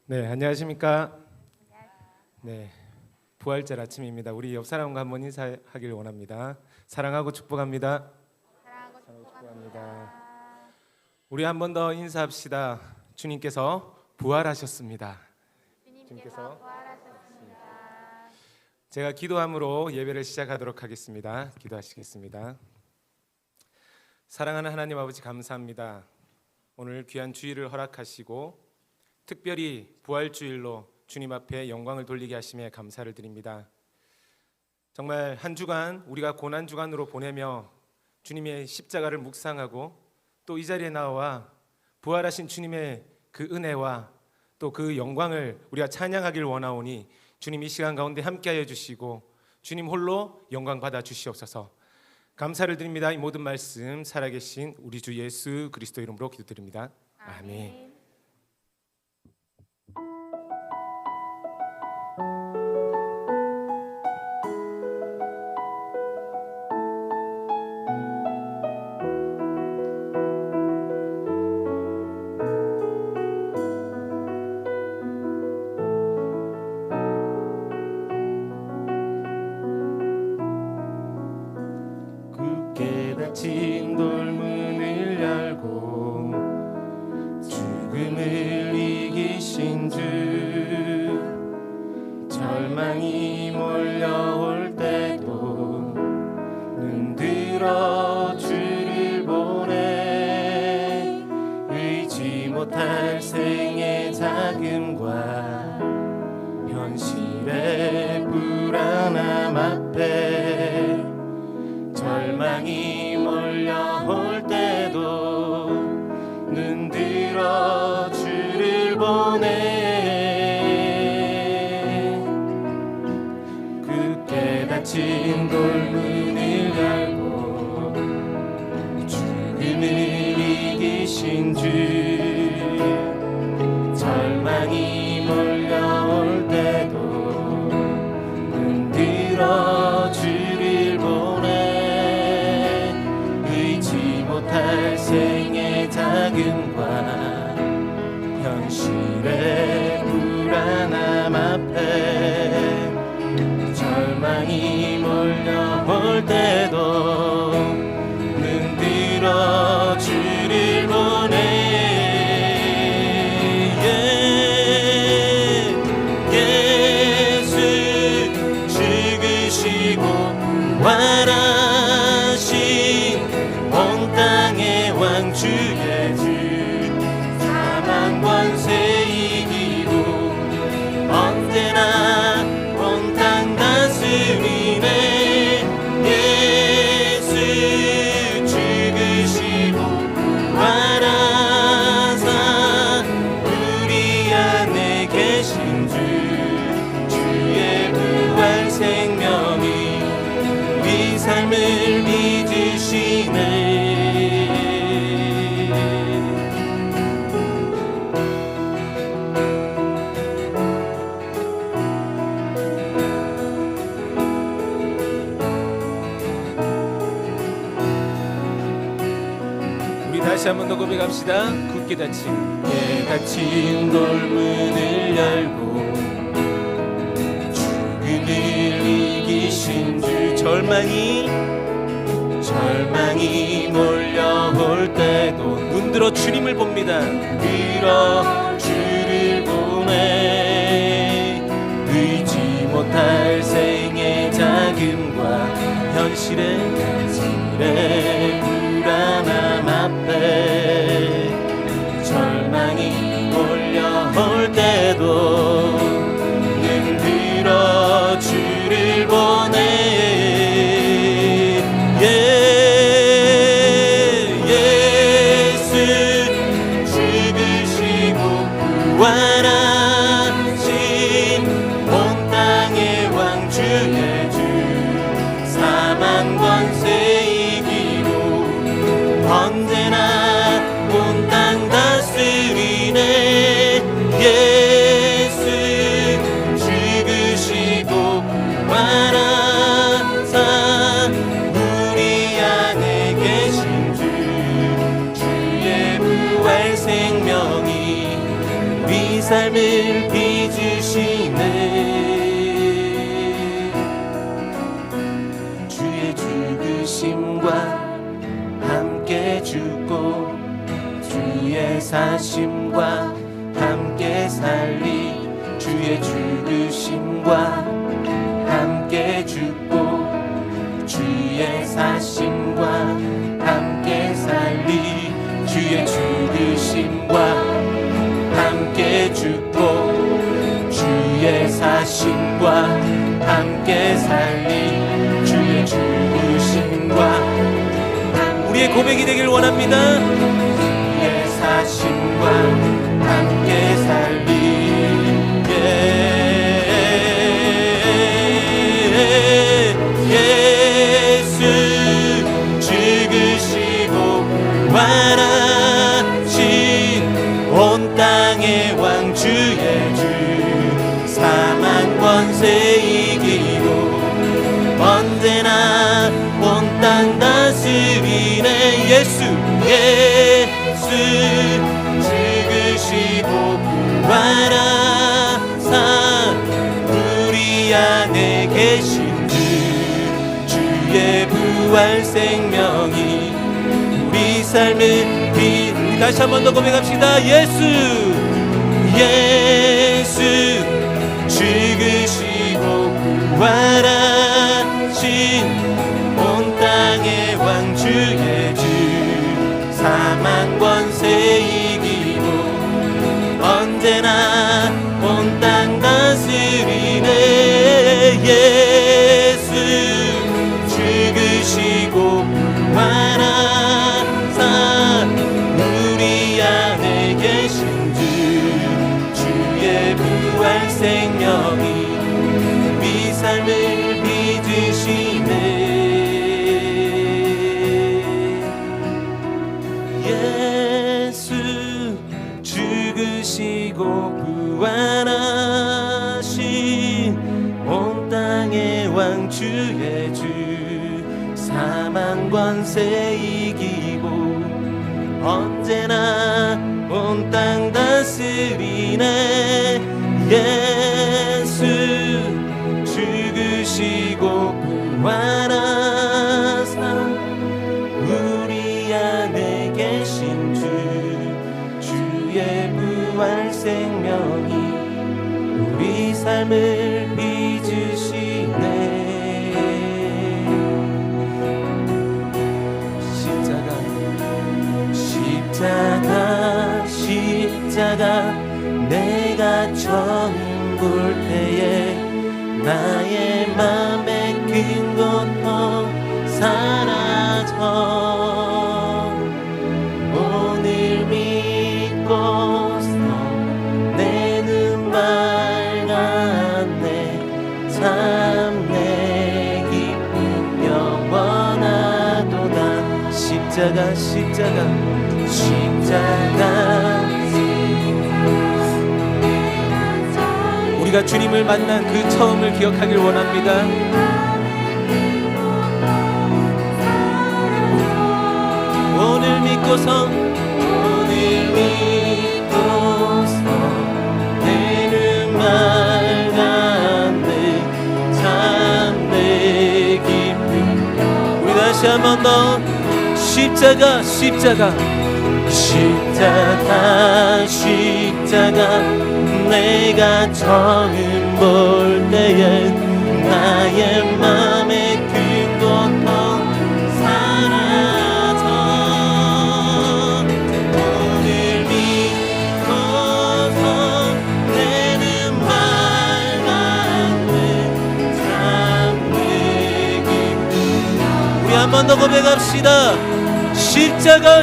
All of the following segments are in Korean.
네, 안녕하십니까? 네, 부활절 아침입니다. 우리 옆 사람과 한번 인사하길 원합니다. 사랑하고 축복합니다. 사랑하고 축복합니다. 우리 한 번 더 인사합시다. 주님께서 부활하셨습니다. 주님께서 부활하셨습니다. 제가 기도함으로 예배를 시작하도록 하겠습니다. 기도하시겠습니다. 사랑하는 하나님 아버지, 감사합니다. 오늘 귀한 주일을 허락하시고 특별히 부활주일로 주님 앞에 영광을 돌리게 하심에 감사를 드립니다. 정말 한 주간 우리가 고난주간으로 보내며 주님의 십자가를 묵상하고 또 이 자리에 나와 부활하신 주님의 그 은혜와 또 그 영광을 우리가 찬양하길 원하오니 주님 이 시간 가운데 함께하여 주시고 주님 홀로 영광 받아 주시옵소서. 감사를 드립니다. 이 모든 말씀 살아계신 우리 주 예수 그리스도 이름으로 기도드립니다. 아멘. 닫힌 돌문을 열고 죽음을 이기신 주, 절망이 몰려올 때도 눈 들어 주를 보내. 의지 못할 생의 자금과 현실의 불안함 앞에 절망이 몰려올 때도 눈 들어 주를 보내. 굳게 닫힌 돌문을 열고 죽음을 이기신 주, 절망이 몰려올 때도 눈 들어 주를 보내. 못할 생의 자금과 현실의 불안함 앞에 절망이 몰려올 때도 눈 들어 주를 보내. 예수 죽으시고 부활하신 온 땅의 왕 주의 주, 사망 권세 이기고 언제나 온 땅 다스리네. 예수 죽으시고 부활하사 우리 안에 계신 주, 주의 부활 생명이 우리 삶을 빚으시네. 다시 한 번 더 고백합시다. 굳게 닫힌 돌문을 열고 죽음을 이기신 주, 절망이 몰려올 때도 눈 들어 주님을 봅니다. 들어 주를 보내. 의지 못할 생의 자금과 현실의 불안함 앞에 절망이 몰려올 때도 눈 들어 주를 보내. 예수 죽으시고 부활하신 온 땅의 왕 주의 주, 사망 권세 언제나 온 땅 다스리네. 예수 죽으시고 부활하사 우리 안에 계신 주, 주의 부활 생명이 우리 삶을 삶을 빚으시네. 주의 죽으심과 함께 죽고 주의 사심과 함께 살리. 주의 죽으심과 함께 죽고 주의 사심과 함께 살리. 주의 죽으심과 함께 죽고 주의 사심과 함께 살리. 주의 죽으심과 우리의 고백이 되길 원합니다. 주의 사심과 함께 살리. 예수 죽으시고 부활하신 온 땅의 왕 주의 주 사망 권세 이기고 언제나 온 땅 다스리네. 예수 죽으시고 부활하사 우리 안에 계신 주의 부활 생명이 우리 삶을 우리 다시 한 번 더 고백합시다. 예수 죽으시고 부활하신 온 땅의 왕 주의 주 사망 권세 이기고 언제나 온 땅 다스리네. 예수 죽으시고 부활하사 우리 안에 계신 주의 부활 생명이 우리 삶을 빚으시네. 예수 죽으시고 부활하신 온 땅의 왕 주의 주 사망 권세 이기고 언제나 온 땅 다스리네. 예수 죽으시고 부활하사 우리 안에 계신 주의 부활 생명이 우리 삶을 빚으시네. 십자가 내가 처음 볼 때에 나의 맘의 큰 고통 사라져 오늘 믿고서 내 눈 밝았네. 참 내 기쁨 영원하도다. 십자가 우리가 주님을 만난 그 처음을 기억하길 원합니다. 오늘 믿고서 내 눈 밝았네. 참 내 기쁨. 우리 다시 한 번 더 십자가 내가 처음 볼 때에 나의 맘의 큰 고통 사라져 오늘 믿고서 내 눈 밝았네. 참 내 기쁨. 우리 한 번 더 고백합시다. 십자가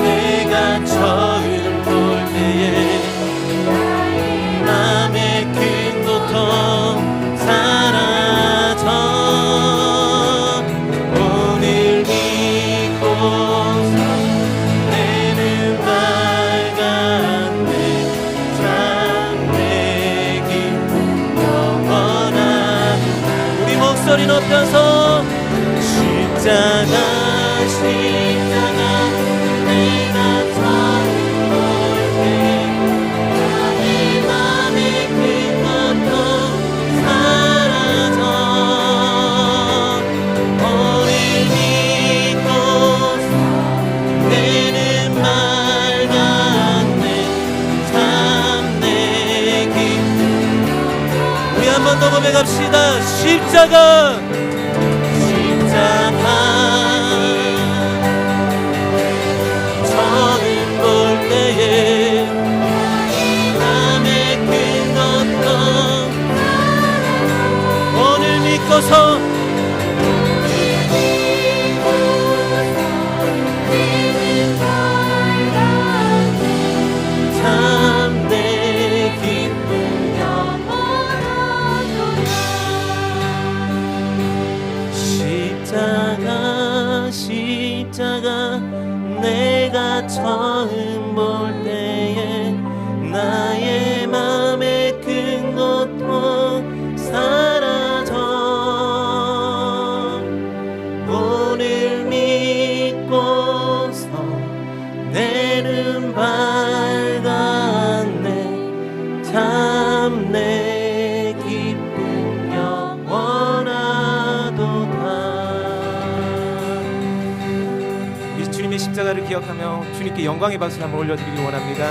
내가 처음 볼 때에 남의 큰 고통 사라져 오늘 믿고서 내 눈 밝았네. 참 내 기쁨 영원한 우리 목소리 높여서 번 더 고백합시다. 십자가 처음 볼 때에 남의 큰 고통 오늘 믿고서 참 내 기쁨 십자가 내가 처음 볼 때에 나의 맘의 큰 고통 사라져 오늘 믿고서 내 눈 밝았네 참 내 기쁨 영원하도다. 우리 주님의 십자가를 기억하며 주님께 영광의 박수를 한번 올려드리기 원합니다.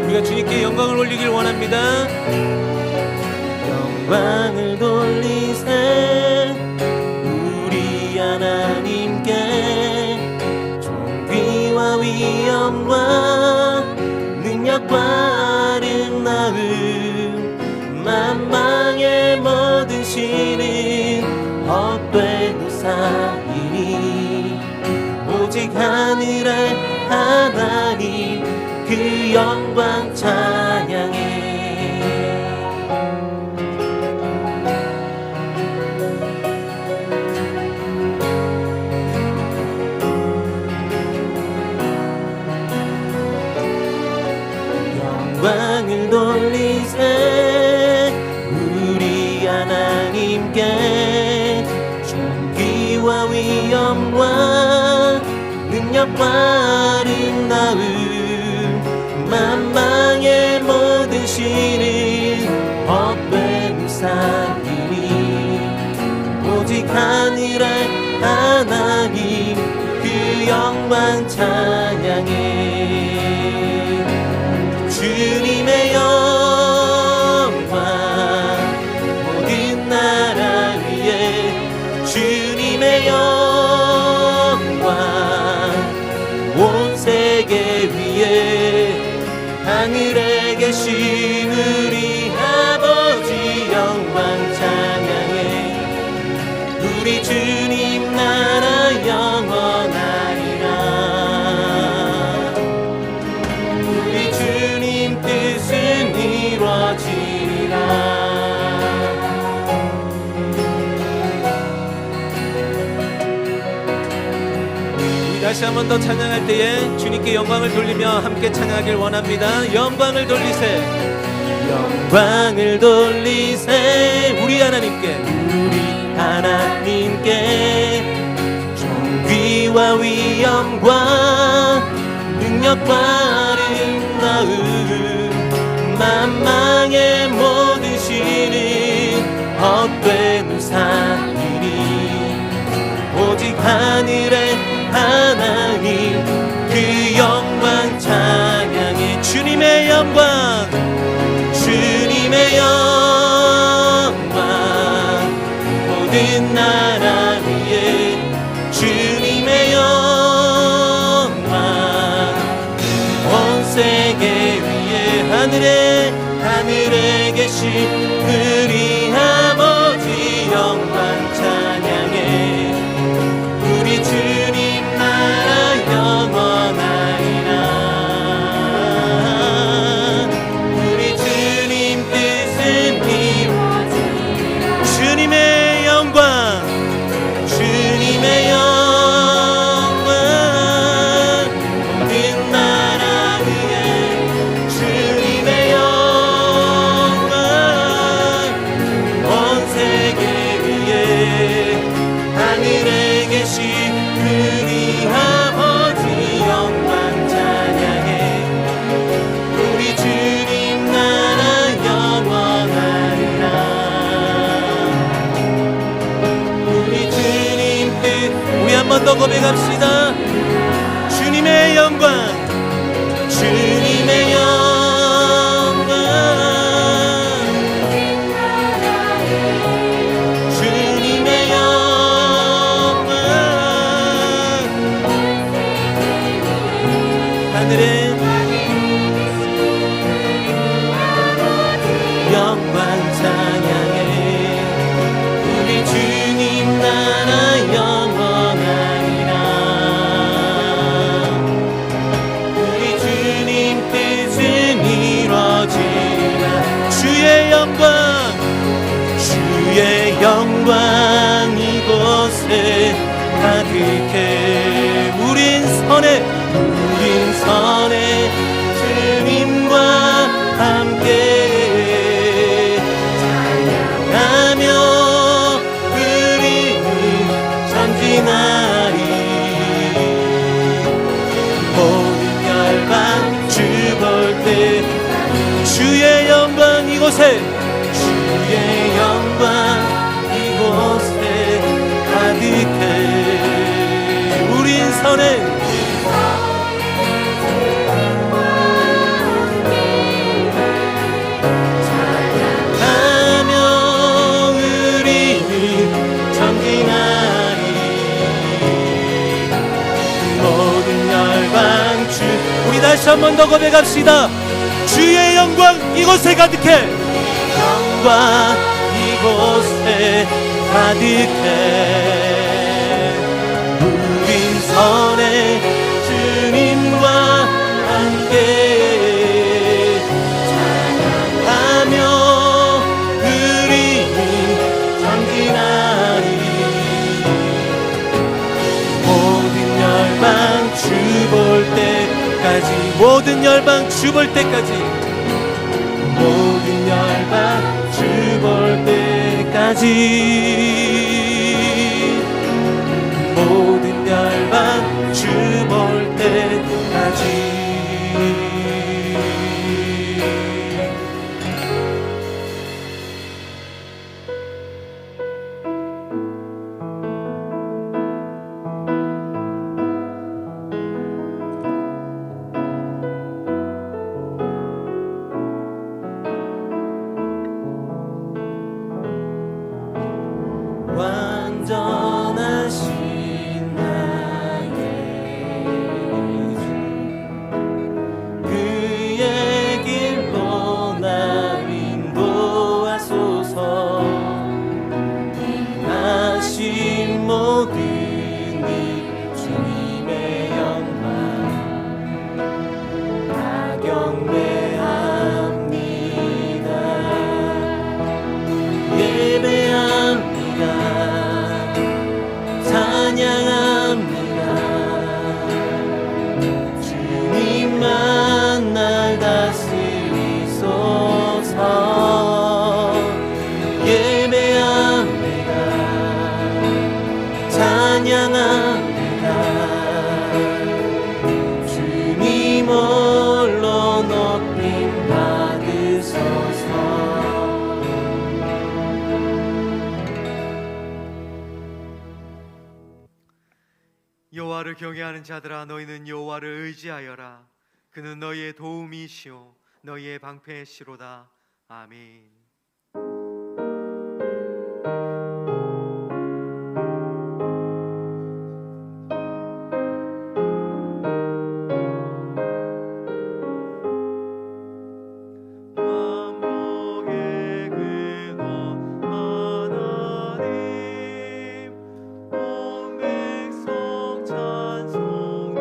우리가 주님께 영광을 올리길 원합니다. 영광을 돌리세 우리 하나님께 존귀와 위엄과 능력과 아름다움 만방의 모든 신은 헛된 우상이니 오직 하늘의 하나님 그 영광 찬양해 영광을 돌리세 우리 하나님께 존귀와 위엄과 능력과 아름다움 만방의 모든 신은 헛된 우상이니 오직 하늘의 하나님 그 영광 찬양해 주님의 영광 모든 나라 위에 주님의 영광 온 세계 위에 하늘에 계신 우리 아버지 영광 찬양해 우리 주님 나라 영원하리라 우리 주님 뜻은 이루어지리라 다시 한 번 더 찬양할 때에 주님께 영광을 돌리며 함께 찬양하길 원합니다. 영광을 돌리세 영광을 돌리세 우리 하나님께 존귀와 위엄과 능력과 아름다움 만방의 모든 신은 헛된 우상이니 오직 하늘의 하나님 그 영광 찬양해 주님의 영광 주님의 영광 모든 나라 위에 주님의 영광 온 세계 위에 하늘에 계신 우리 아버지 영광 찬양해 우리 주님 나라 영원하리라 우리 주님 뜻은 이루어지리라 주님의 영광 주님의 영광 모든 나라 위에 주님의 영광 영광 이곳에 가득해. 우린 선에 주님과 함께 찬양하며 우리는 전진하리. 모든 열방 주 볼 때 주의 영광 이곳에, 주의 영광 이곳에 가득해. 우린 선에 찬양하며 우리는 전진하리. 모든 열방 주, 우리 다시 한 번 더 고백합시다. 주의 영광 이곳에 가득해. 영광 이곳에 가득해. 우린 선에 주님과 함께 찬양하며 우리는 전진하리. 모든 열방 주 볼 때까지, 모든 열방 주 볼 때까지, 모든 열방 주 볼 때까지, 모든 열방 주 볼 때까지. 완전하신 나의 주, 그의 길로 날 인도하소서. 행하신 모든 일 주님의 영광 다 경배합니다. 예배합니다. 찬양합니다. 주님만 날 다스리소서. 예배합니다. 찬양합니다. 주님 홀로 높임 받으소서. 여호와를 경외하는 자들아, 너희는 여호와를 의지하여라. 그는 너희의 도움이시오 너희의 방패시로다. 아멘. 만복의 근원 하나님, 온 백성 찬송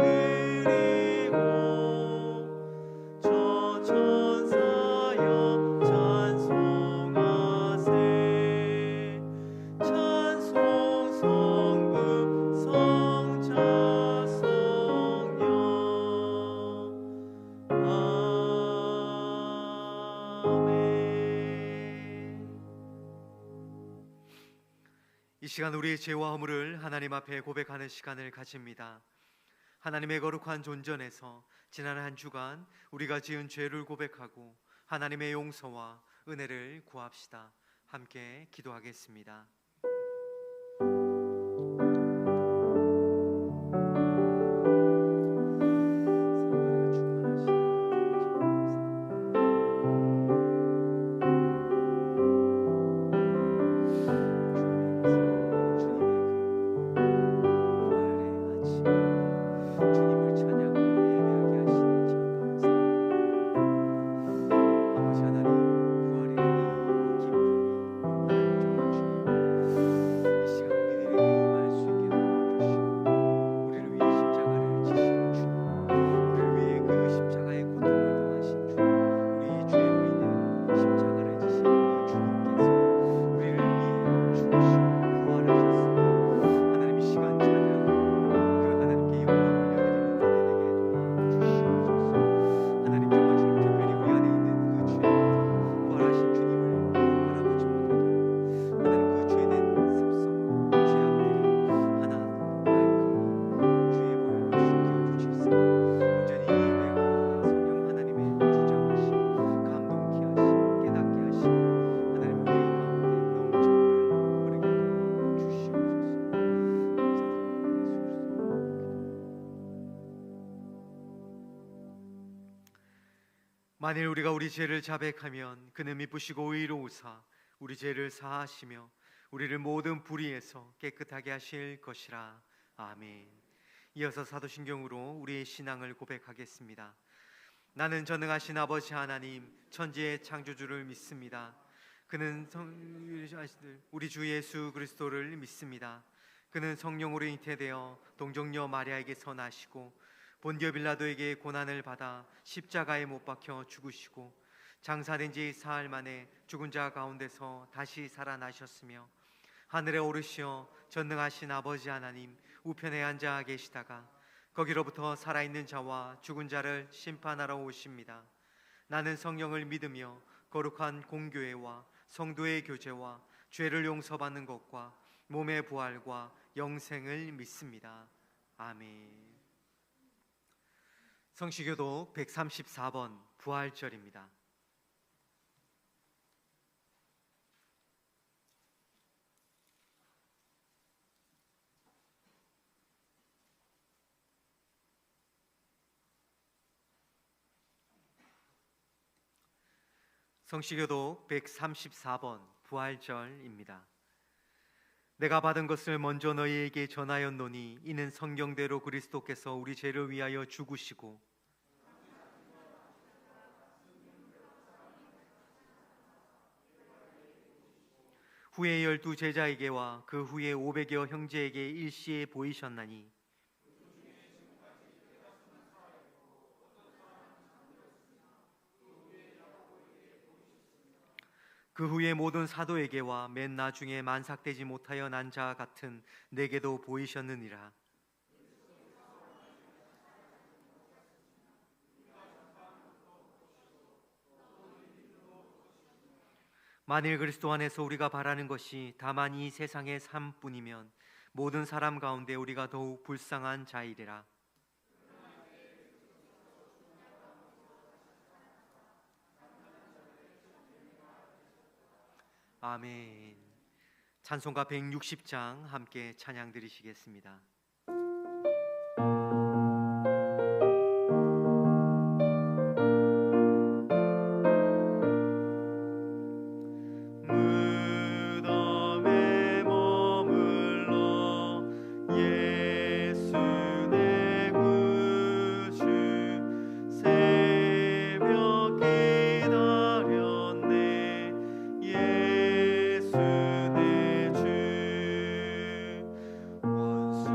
드리고, 저 천사여 찬송하세. 찬송 성부 성자 성령. 이 시간 우리의 죄와 허물을 하나님 앞에 고백하는 시간을 가집니다. 하나님의 거룩한 존전에서 지난 한 주간 우리가 지은 죄를 고백하고 하나님의 용서와 은혜를 구합시다. 함께 기도하겠습니다. 아버지 하나님, 부활의 기쁨이 하나님 정말 주님 만일 우리가 우리 죄를 자백하면 그는 미쁘시고 의로우사 우리 죄를 사하시며 우리를 모든 불의에서 깨끗하게 하실 것이라. 아멘. 이어서 사도신경으로 우리의 신앙을 고백하겠습니다. 나는 전능하신 아버지 하나님 천지의 창조주를 믿습니다. 그는 우리 주 예수 그리스도를 믿습니다. 그는 성령으로 잉태되어 동정녀 마리아에게서 나시고 본디오 빌라도에게 고난을 받아 십자가에 못 박혀 죽으시고 장사된 지 사흘 만에 죽은 자 가운데서 다시 살아나셨으며 하늘에 오르시어 전능하신 아버지 하나님 우편에 앉아 계시다가 거기로부터 살아있는 자와 죽은 자를 심판하러 오십니다. 나는 성령을 믿으며 거룩한 공교회와 성도의 교제와 죄를 용서받는 것과 몸의 부활과 영생을 믿습니다. 아멘. 성시교독 134번 부활절입니다. 성시교독 134번 부활절입니다. 내가 받은 것을 먼저 너희에게 전하였노니 이는 성경대로 그리스도께서 우리 죄를 위하여 죽으시고 후에 12 제자에게와 그 후에 500여 형제에게 일시에 보이셨나니 그 후에 모든 사도에게와 맨 나중에 만삭되지 못하여 난 자 같은 내게도 보이셨느니라. 만일 그리스도 안에서 우리가 바라는 것이 다만 이 세상의 삶뿐이면 모든 사람 가운데 우리가 더욱 불쌍한 자이리라. 아멘. 찬송가 160장 함께 찬양 드리시겠습니다. 무덤에 머물러 예수 내 구주 새벽 기다렸네. 예수 내 주 원수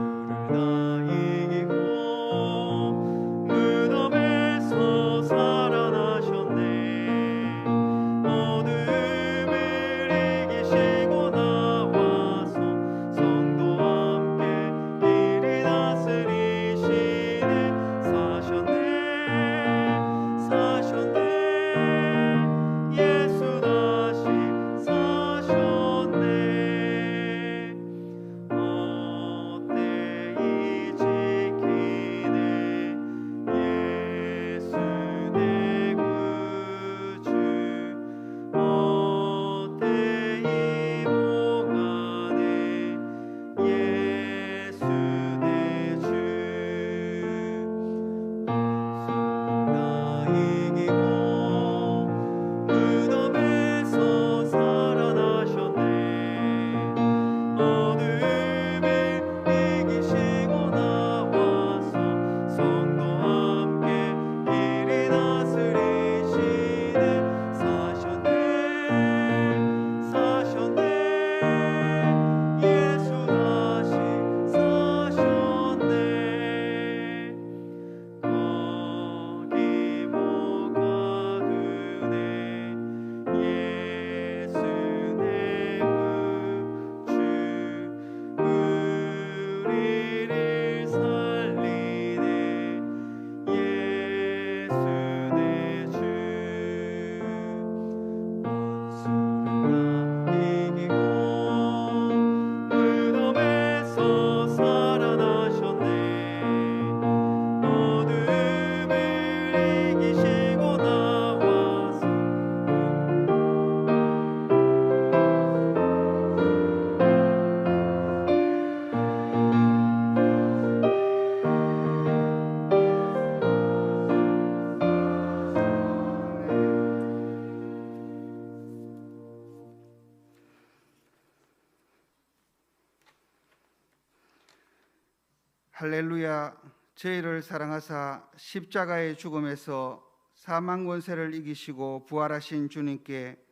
할렐루야. 저희를 사랑하사 십자가의 죽음에서 사망 권세를 이기시고 부활하신 주님께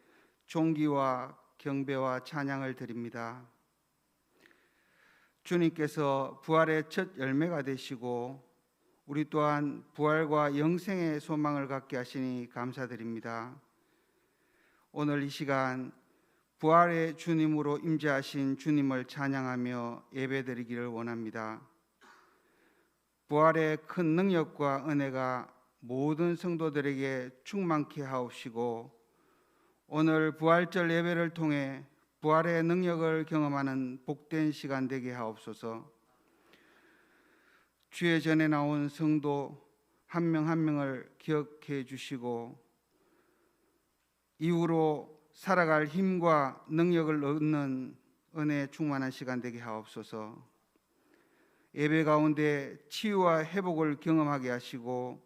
존귀와 경배와 찬양을 드립니다. 주님께서 부활의 첫 열매가 되시고 우리 또한 부활과 영생의 소망을 갖게 하시니 감사드립니다. 오늘 이 시간 부활의 주님으로 임재하신 주님을 찬양하며 예배드리기를 원합니다. 부활의 큰 능력과 은혜가 모든 성도들에게 충만케 하옵시고 오늘 부활절 예배를 통해 부활의 능력을 경험하는 복된 시간 되게 하옵소서. 주의 전에 나온 성도 한 명 한 명을 기억해 주시고 이후로 살아갈 힘과 능력을 얻는 은혜 충만한 시간 되게 하옵소서. 예배 가운데 치유와 회복을 경험하게 하시고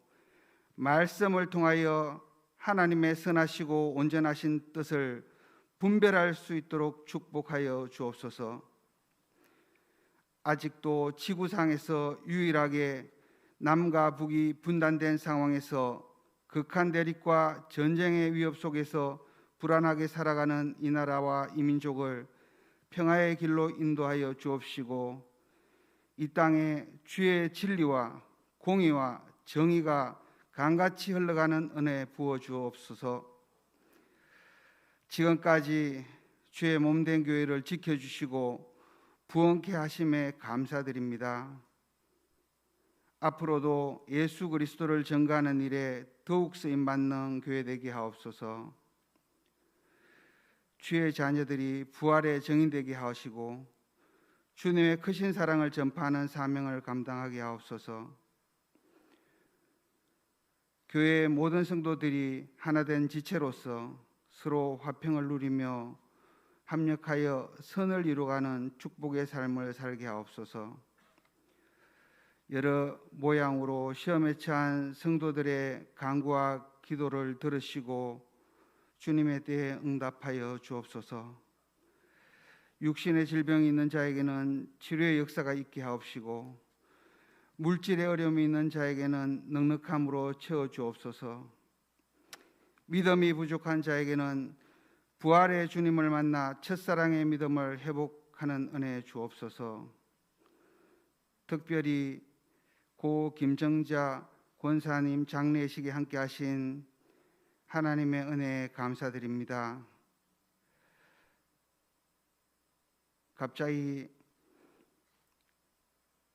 말씀을 통하여 하나님의 선하시고 온전하신 뜻을 분별할 수 있도록 축복하여 주옵소서. 아직도 지구상에서 유일하게 남과 북이 분단된 상황에서 극한 대립과 전쟁의 위협 속에서 불안하게 살아가는 이 나라와 이 민족을 평화의 길로 인도하여 주옵시고 이 땅에 주의 진리와 공의와 정의가 강같이 흘러가는 은혜 부어 주옵소서. 지금까지 주의 몸된 교회를 지켜주시고 부흥케 하심에 감사드립니다. 앞으로도 예수 그리스도를 전가하는 일에 더욱 쓰임받는 교회 되게 하옵소서. 주의 자녀들이 부활의 증인 되게 하시고 주님의 크신 사랑을 전파하는 사명을 감당하게 하옵소서. 교회의 모든 성도들이 하나된 지체로서 서로 화평을 누리며 합력하여 선을 이루어가는 축복의 삶을 살게 하옵소서. 여러 모양으로 시험에 처한 성도들의 간구와 기도를 들으시고 주님에 대해 응답하여 주옵소서. 육신의 질병이 있는 자에게는 치료의 역사가 있게 하옵시고 물질의 어려움이 있는 자에게는 넉넉함으로 채워 주옵소서. 믿음이 부족한 자에게는 부활의 주님을 만나 첫사랑의 믿음을 회복하는 은혜 주옵소서. 특별히 고 김정자 권사님 장례식에 함께 하신 하나님의 은혜에 감사드립니다. 갑자기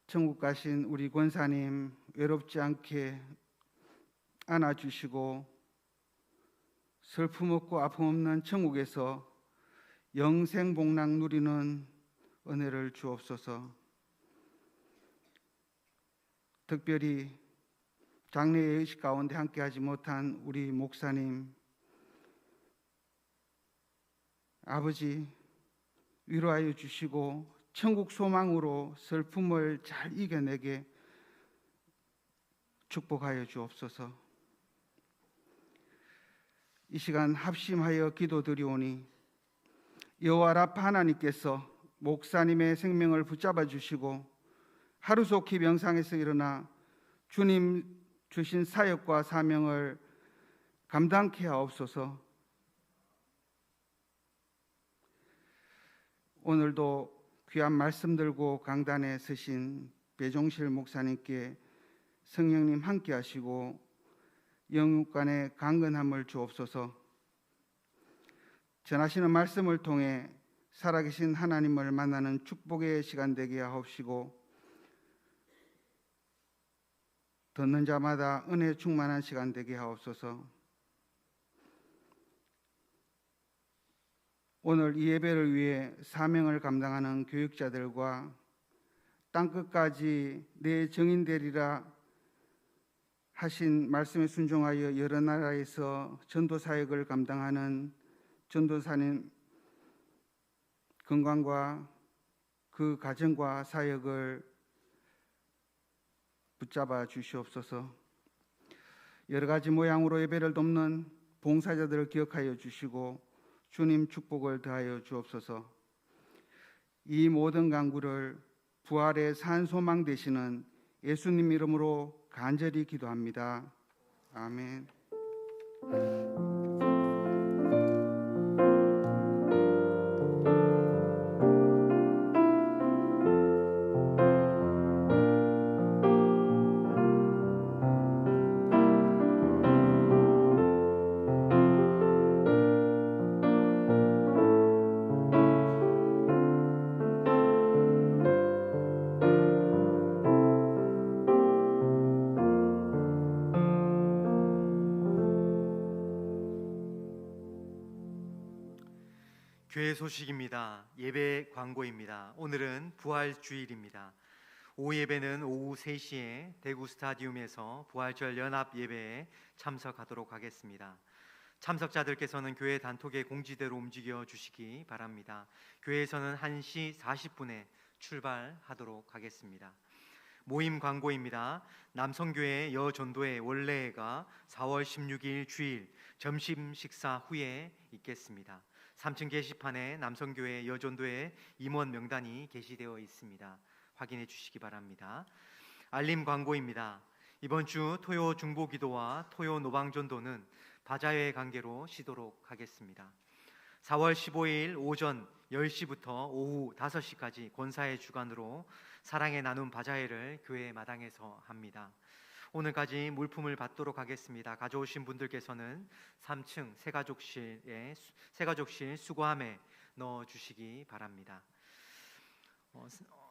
천국 가신 우리 권사님 외롭지 않게 안아주시고 슬픔 없고 아픔 없는 천국에서 영생복락 누리는 은혜를 주옵소서. 특별히 장례 예식 가운데 함께하지 못한 우리 목사님 아버지 위로하여 주시고 천국 소망으로 슬픔을 잘 이겨내게 축복하여 주옵소서. 이 시간 합심하여 기도드리오니 여호와 라파 하나님께서 목사님의 생명을 붙잡아 주시고 하루속히 병상에서 일어나 주님 주신 사역과 사명을 감당케 하옵소서. 오늘도 귀한 말씀 들고 강단에 서신 배종실 목사님께 성령님 함께 하시고 영육간의 강건함을 주옵소서. 전하시는 말씀을 통해 살아계신 하나님을 만나는 축복의 시간 되게 하옵시고 듣는 자마다 은혜 충만한 시간 되게 하옵소서. 오늘 이 예배를 위해 사명을 감당하는 교육자들과 땅끝까지 내 증인 되리라 하신 말씀에 순종하여 여러 나라에서 전도 사역을 감당하는 전도사님 건강과 그 가정과 사역을 붙잡아 주시옵소서. 여러 가지 모양으로 예배를 돕는 봉사자들을 기억하여 주시고 주님 축복을 더하여 주옵소서. 이 모든 간구를 부활의 산 소망 되시는 예수님 이름으로 간절히 기도합니다. 아멘. 교회 소식입니다. 예배 광고입니다. 오늘은 부활 주일입니다. 오후 예배는 오후 3시에 대구 스타디움에서 부활절 연합 예배에 참석하도록 하겠습니다. 참석자들께서는 교회 단톡의 공지대로 움직여 주시기 바랍니다. 교회에서는 1시 40분에 출발하도록 하겠습니다. 모임 광고입니다. 남성교회 여전도회 원래회가 4월 16일 주일 점심 식사 후에 있겠습니다. 3층 게시판에 남성교회 여전도회 임원 명단이 게시되어 있습니다. 확인해 주시기 바랍니다. 알림 광고입니다. 이번 주 토요 중보기도와 토요 노방전도는 바자회 관계로 쉬도록 하겠습니다. 4월 15일 오전 10시부터 오후 5시까지 권사의 주관으로 사랑의 나눔 바자회를 교회 마당에서 합니다. 오늘까지 물품을 받도록 하겠습니다. 가져오신 분들께서는 3층 새가족실 수거함에 넣어 주시기 바랍니다.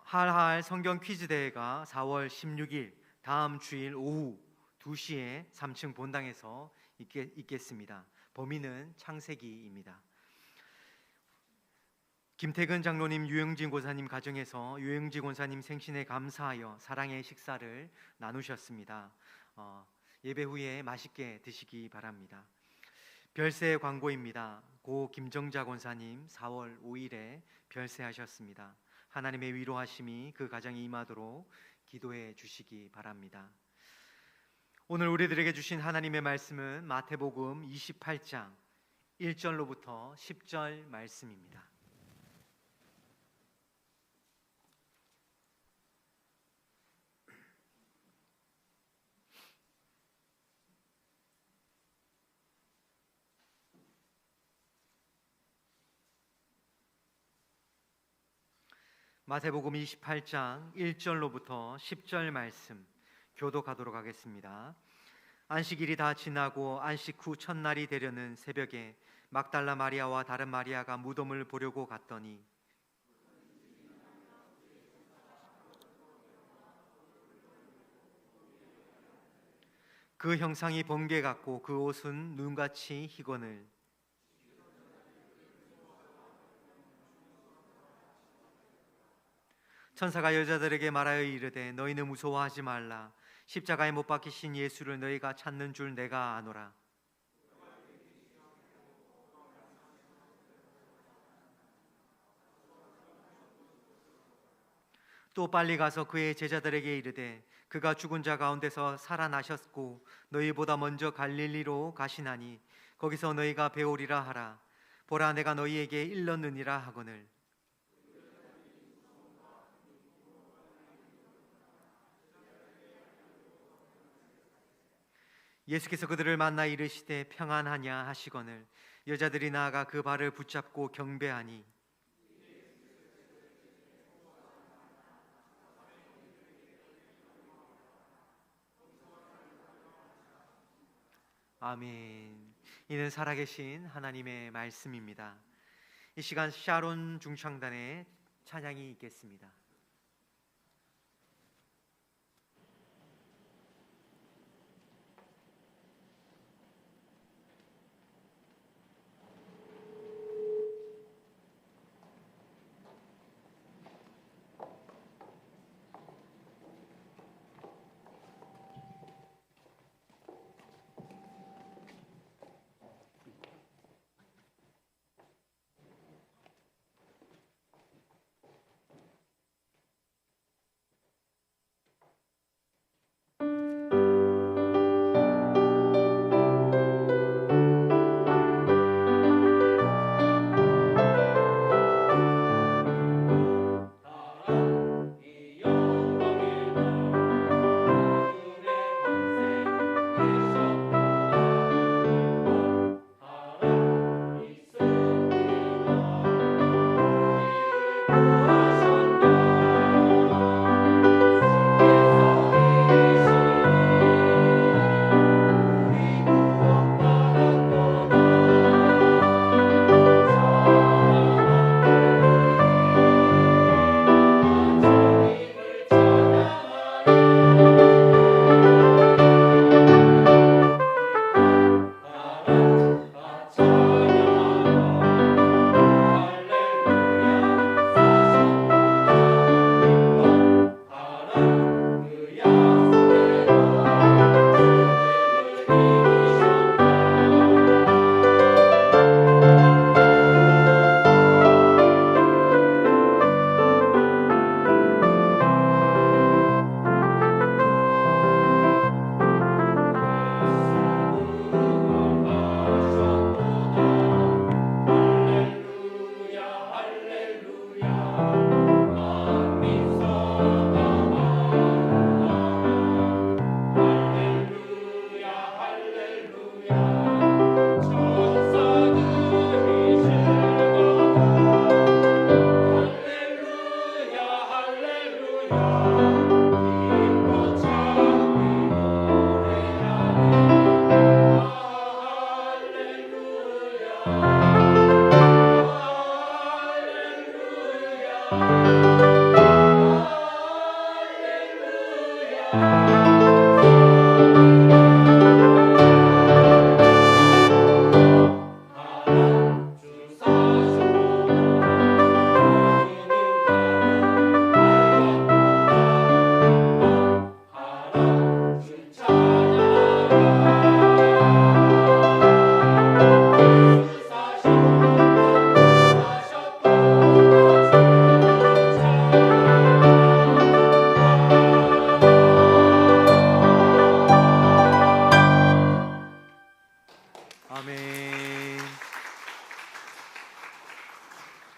할할 성경 퀴즈 대회가 4월 16일 다음 주일 오후 2시에 3층 본당에서 있겠습니다. 범위는 창세기입니다. 김태근 장로님, 유영진 권사님 가정에서 유영진 권사님 생신에 감사하여 사랑의 식사를 나누셨습니다. 예배 후에 맛있게 드시기 바랍니다. 별세 광고입니다. 고 김정자 권사님 4월 5일에 별세하셨습니다. 하나님의 위로하심이 그 가정에 임하도록 기도해 주시기 바랍니다. 오늘 우리들에게 주신 하나님의 말씀은 마태복음 28장 1절로부터 10절 말씀입니다. 마태복음 28장 1절로부터 10절 말씀 교독하도록 하겠습니다. 안식일이 다 지나고 안식 후 첫날이 되려는 새벽에 막달라 마리아와 다른 마리아가 무덤을 보려고 갔더니 그 형상이 번개 같고 그 옷은 눈같이 희거늘 천사가 여자들에게 말하여 이르되 너희는 무서워하지 말라. 십자가에 못 박히신 예수를 너희가 찾는 줄 내가 아노라. 또 빨리 가서 그의 제자들에게 이르되 그가 죽은 자 가운데서 살아나셨고 너희보다 먼저 갈릴리로 가시나니 거기서 너희가 배우리라 하라. 보라 내가 너희에게 일렀느니라 하거늘. 예수께서 그들을 만나 이르시되 평안하냐 하시거늘 여자들이 나아가 그 발을 붙잡고 경배하니 아멘. 이는 살아계신 하나님의 말씀입니다. 이 시간 샤론 중창단의 찬양이 있겠습니다.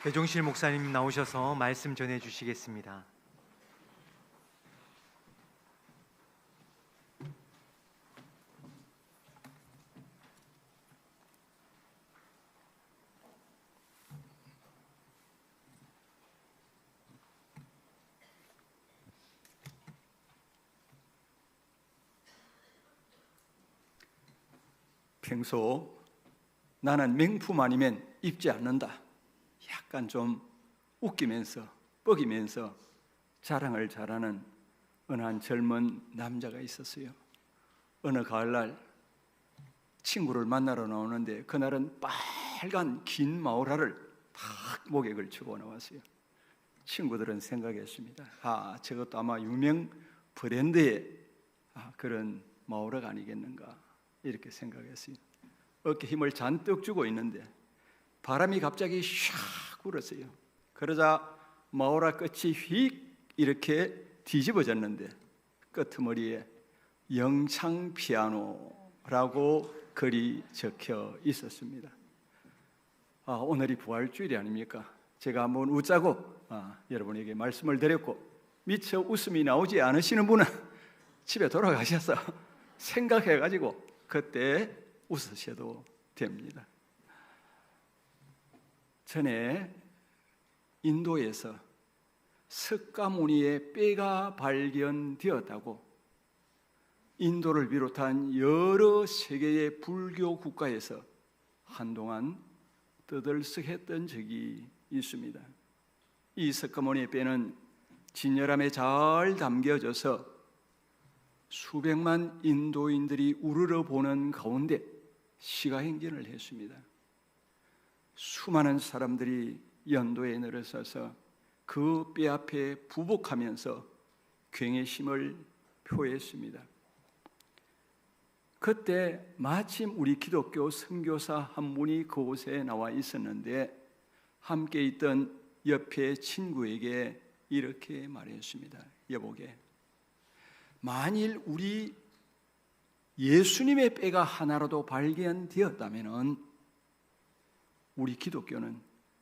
배종실 목사님 나오셔서 말씀 전해 주시겠습니다. 평소 나는 명품 아니면 입지 않는다, 약간 좀 웃기면서 뻐기면서 자랑을 잘하는 어느 한 젊은 남자가 있었어요. 어느 가을날 친구를 만나러 나오는데 그날은 빨간 긴 마우라를 탁 목에 걸치고 나왔어요. 친구들은 생각했습니다. 저것도 아마 유명 브랜드의 그런 마우라가 아니겠는가, 이렇게 생각했어요. 어깨 힘을 잔뜩 주고 있는데 바람이 갑자기 샥 불었어요. 그러자 마우라 끝이 휙 이렇게 뒤집어졌는데 끄트머리에 영창 피아노라고 글이 적혀 있었습니다. 오늘이 부활주일이 아닙니까? 제가 한번 웃자고 여러분에게 말씀을 드렸고, 미처 웃음이 나오지 않으시는 분은 집에 돌아가셔서 생각해가지고 그때 웃으셔도 됩니다. 전에 인도에서 석가모니의 뼈가 발견되었다고 인도를 비롯한 여러 세계의 불교 국가에서 한동안 떠들썩했던 적이 있습니다. 이 석가모니의 뼈는 진열함에 잘 담겨져서 수백만 인도인들이 우러러 보는 가운데 시가행진을 했습니다. 수많은 사람들이 연도에 늘어서서 그 뼈 앞에 부복하면서 경외심을 표했습니다. 그때 마침 우리 기독교 선교사 한 분이 그곳에 나와 있었는데 함께 있던 옆에 친구에게 이렇게 말했습니다. 여보게, 만일 우리 예수님의 뼈가 하나라도 발견되었다면 우리 기독교는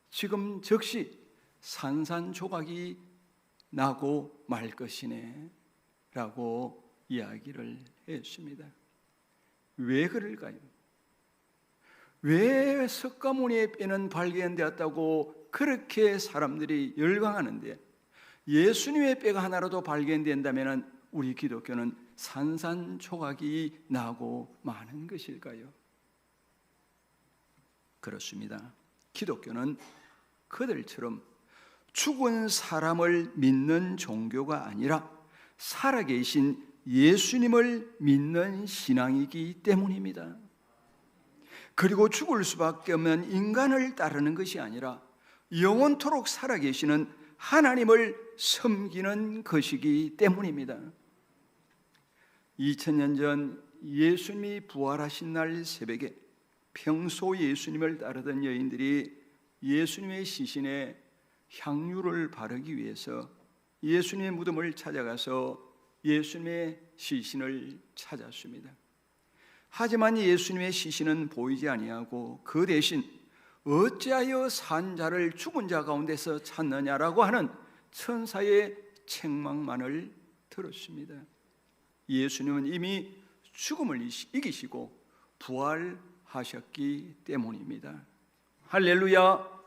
지금 즉시 산산조각이 나고 말 것이네 라고 이야기를 했습니다. 왜 그럴까요? 왜 석가모니의 뼈는 발견되었다고 그렇게 사람들이 열광하는데 예수님의 뼈가 하나라도 발견된다면 우리 기독교는 산산조각이 나고 마는 것일까요? 그렇습니다. 기독교는 그들처럼 죽은 사람을 믿는 종교가 아니라 살아계신 예수님을 믿는 신앙이기 때문입니다. 그리고 죽을 수밖에 없는 인간을 따르는 것이 아니라 영원토록 살아계시는 하나님을 섬기는 것이기 때문입니다. 2000년 전 예수님이 부활하신 날 새벽에 평소 예수님을 따르던 여인들이 예수님의 시신에 향유를 바르기 위해서 예수님의 무덤을 찾아가서 예수님의 시신을 찾았습니다. 하지만 예수님의 시신은 보이지 아니하고 그 대신 어찌하여 산 자를 죽은 자 가운데서 찾느냐라고 하는 천사의 책망만을 들었습니다. 예수님은 이미 죽음을 이기시고 부활하셨기 때문입니다. 할렐루야.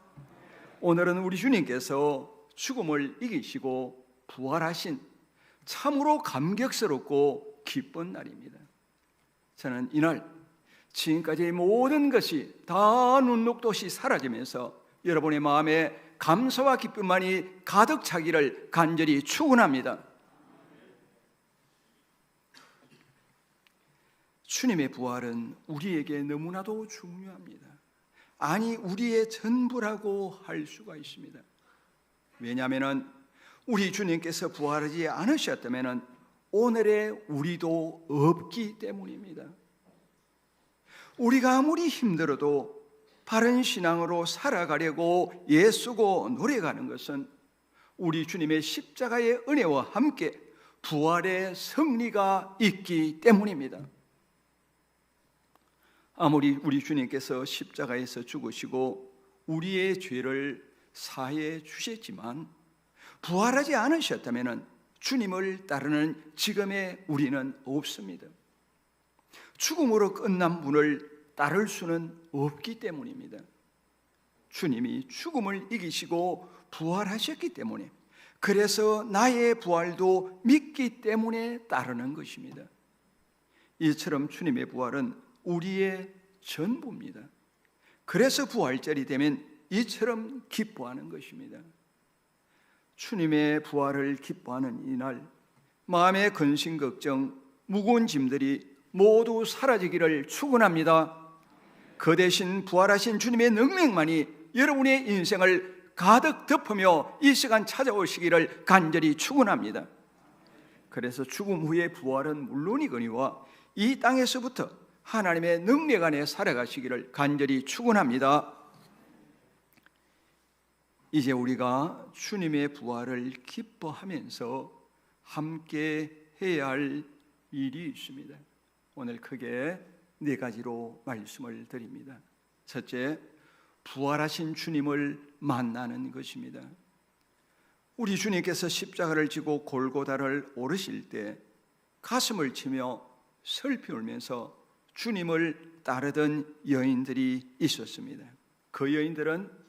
오늘은 우리 주님께서 죽음을 이기시고 부활하신 참으로 감격스럽고 기쁜 날입니다. 저는 이날 지금까지의 모든 것이 다 눈 녹듯이 사라지면서 여러분의 마음에 감사와 기쁨만이 가득 차기를 간절히 축원합니다. 주님의 부활은 우리에게 너무나도 중요합니다. 아니, 우리의 전부라고 할 수가 있습니다. 왜냐하면 우리 주님께서 부활하지 않으셨다면 오늘의 우리도 없기 때문입니다. 우리가 아무리 힘들어도 바른 신앙으로 살아가려고 애쓰고 노력하는 것은 우리 주님의 십자가의 은혜와 함께 부활의 승리가 있기 때문입니다. 아무리 우리 주님께서 십자가에서 죽으시고 우리의 죄를 사해 주셨지만 부활하지 않으셨다면 주님을 따르는 지금의 우리는 없습니다. 죽음으로 끝난 분을 따를 수는 없기 때문입니다. 주님이 죽음을 이기시고 부활하셨기 때문에, 그래서 나의 부활도 믿기 때문에 따르는 것입니다. 이처럼 주님의 부활은 우리의 전부입니다. 그래서 부활절이 되면 이처럼 기뻐하는 것입니다. 주님의 부활을 기뻐하는 이날, 마음의 근심 걱정, 무거운 짐들이 모두 사라지기를 축원합니다. 그 대신 부활하신 주님의 능력만이 여러분의 인생을 가득 덮으며 이 시간 찾아오시기를 간절히 축원합니다. 그래서 죽음 후의 부활은 물론이거니와 이 땅에서부터 하나님의 능력 안에 살아가시기를 간절히 축원합니다. 이제 우리가 주님의 부활을 기뻐하면서 함께 해야 할 일이 있습니다. 오늘 크게 4가지로 말씀을 드립니다. 첫째, 부활하신 주님을 만나는 것입니다. 우리 주님께서 십자가를 지고 골고다를 오르실 때 가슴을 치며 슬피 울면서 주님을 따르던 여인들이 있었습니다. 그 여인들은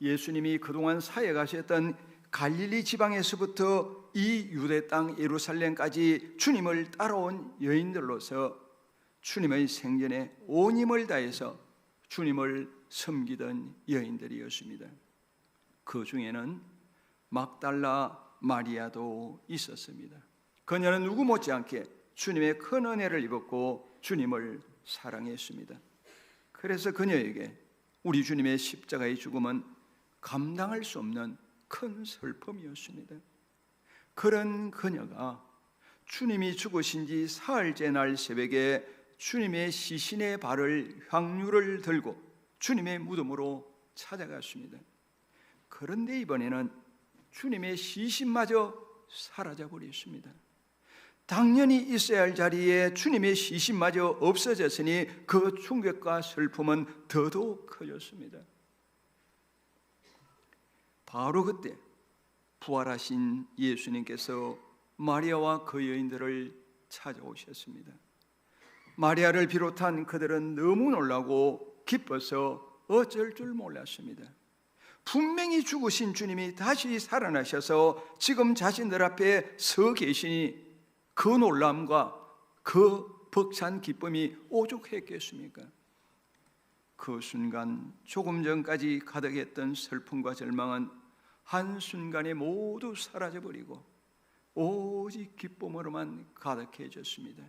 예수님이 그동안 사역하셨던 갈릴리 지방에서부터 이 유대 땅 예루살렘까지 주님을 따라온 여인들로서 주님의 생전에 온 힘을 다해서 주님을 섬기던 여인들이었습니다. 그 중에는 막달라 마리아도 있었습니다. 그녀는 누구 못지않게 주님의 큰 은혜를 입었고 주님을 사랑했습니다. 그래서 그녀에게 우리 주님의 십자가의 죽음은 감당할 수 없는 큰 슬픔이었습니다. 그런 그녀가 주님이 죽으신 지 사흘째 날 새벽에 주님의 시신의 발을 향유를 들고 주님의 무덤으로 찾아갔습니다. 그런데 이번에는 주님의 시신마저 사라져 버렸습니다. 당연히 있어야 할 자리에 주님의 시신마저 없어졌으니 그 충격과 슬픔은 더더욱 커졌습니다. 바로 그때 부활하신 예수님께서 마리아와 그 여인들을 찾아오셨습니다. 마리아를 비롯한 그들은 너무 놀라고 기뻐서 어쩔 줄 몰랐습니다. 분명히 죽으신 주님이 다시 살아나셔서 지금 자신들 앞에 서 계시니 그 놀람과 그 벅찬 기쁨이 오죽했겠습니까? 그 순간 조금 전까지 가득했던 슬픔과 절망은 한순간에 모두 사라져버리고 오직 기쁨으로만 가득해졌습니다.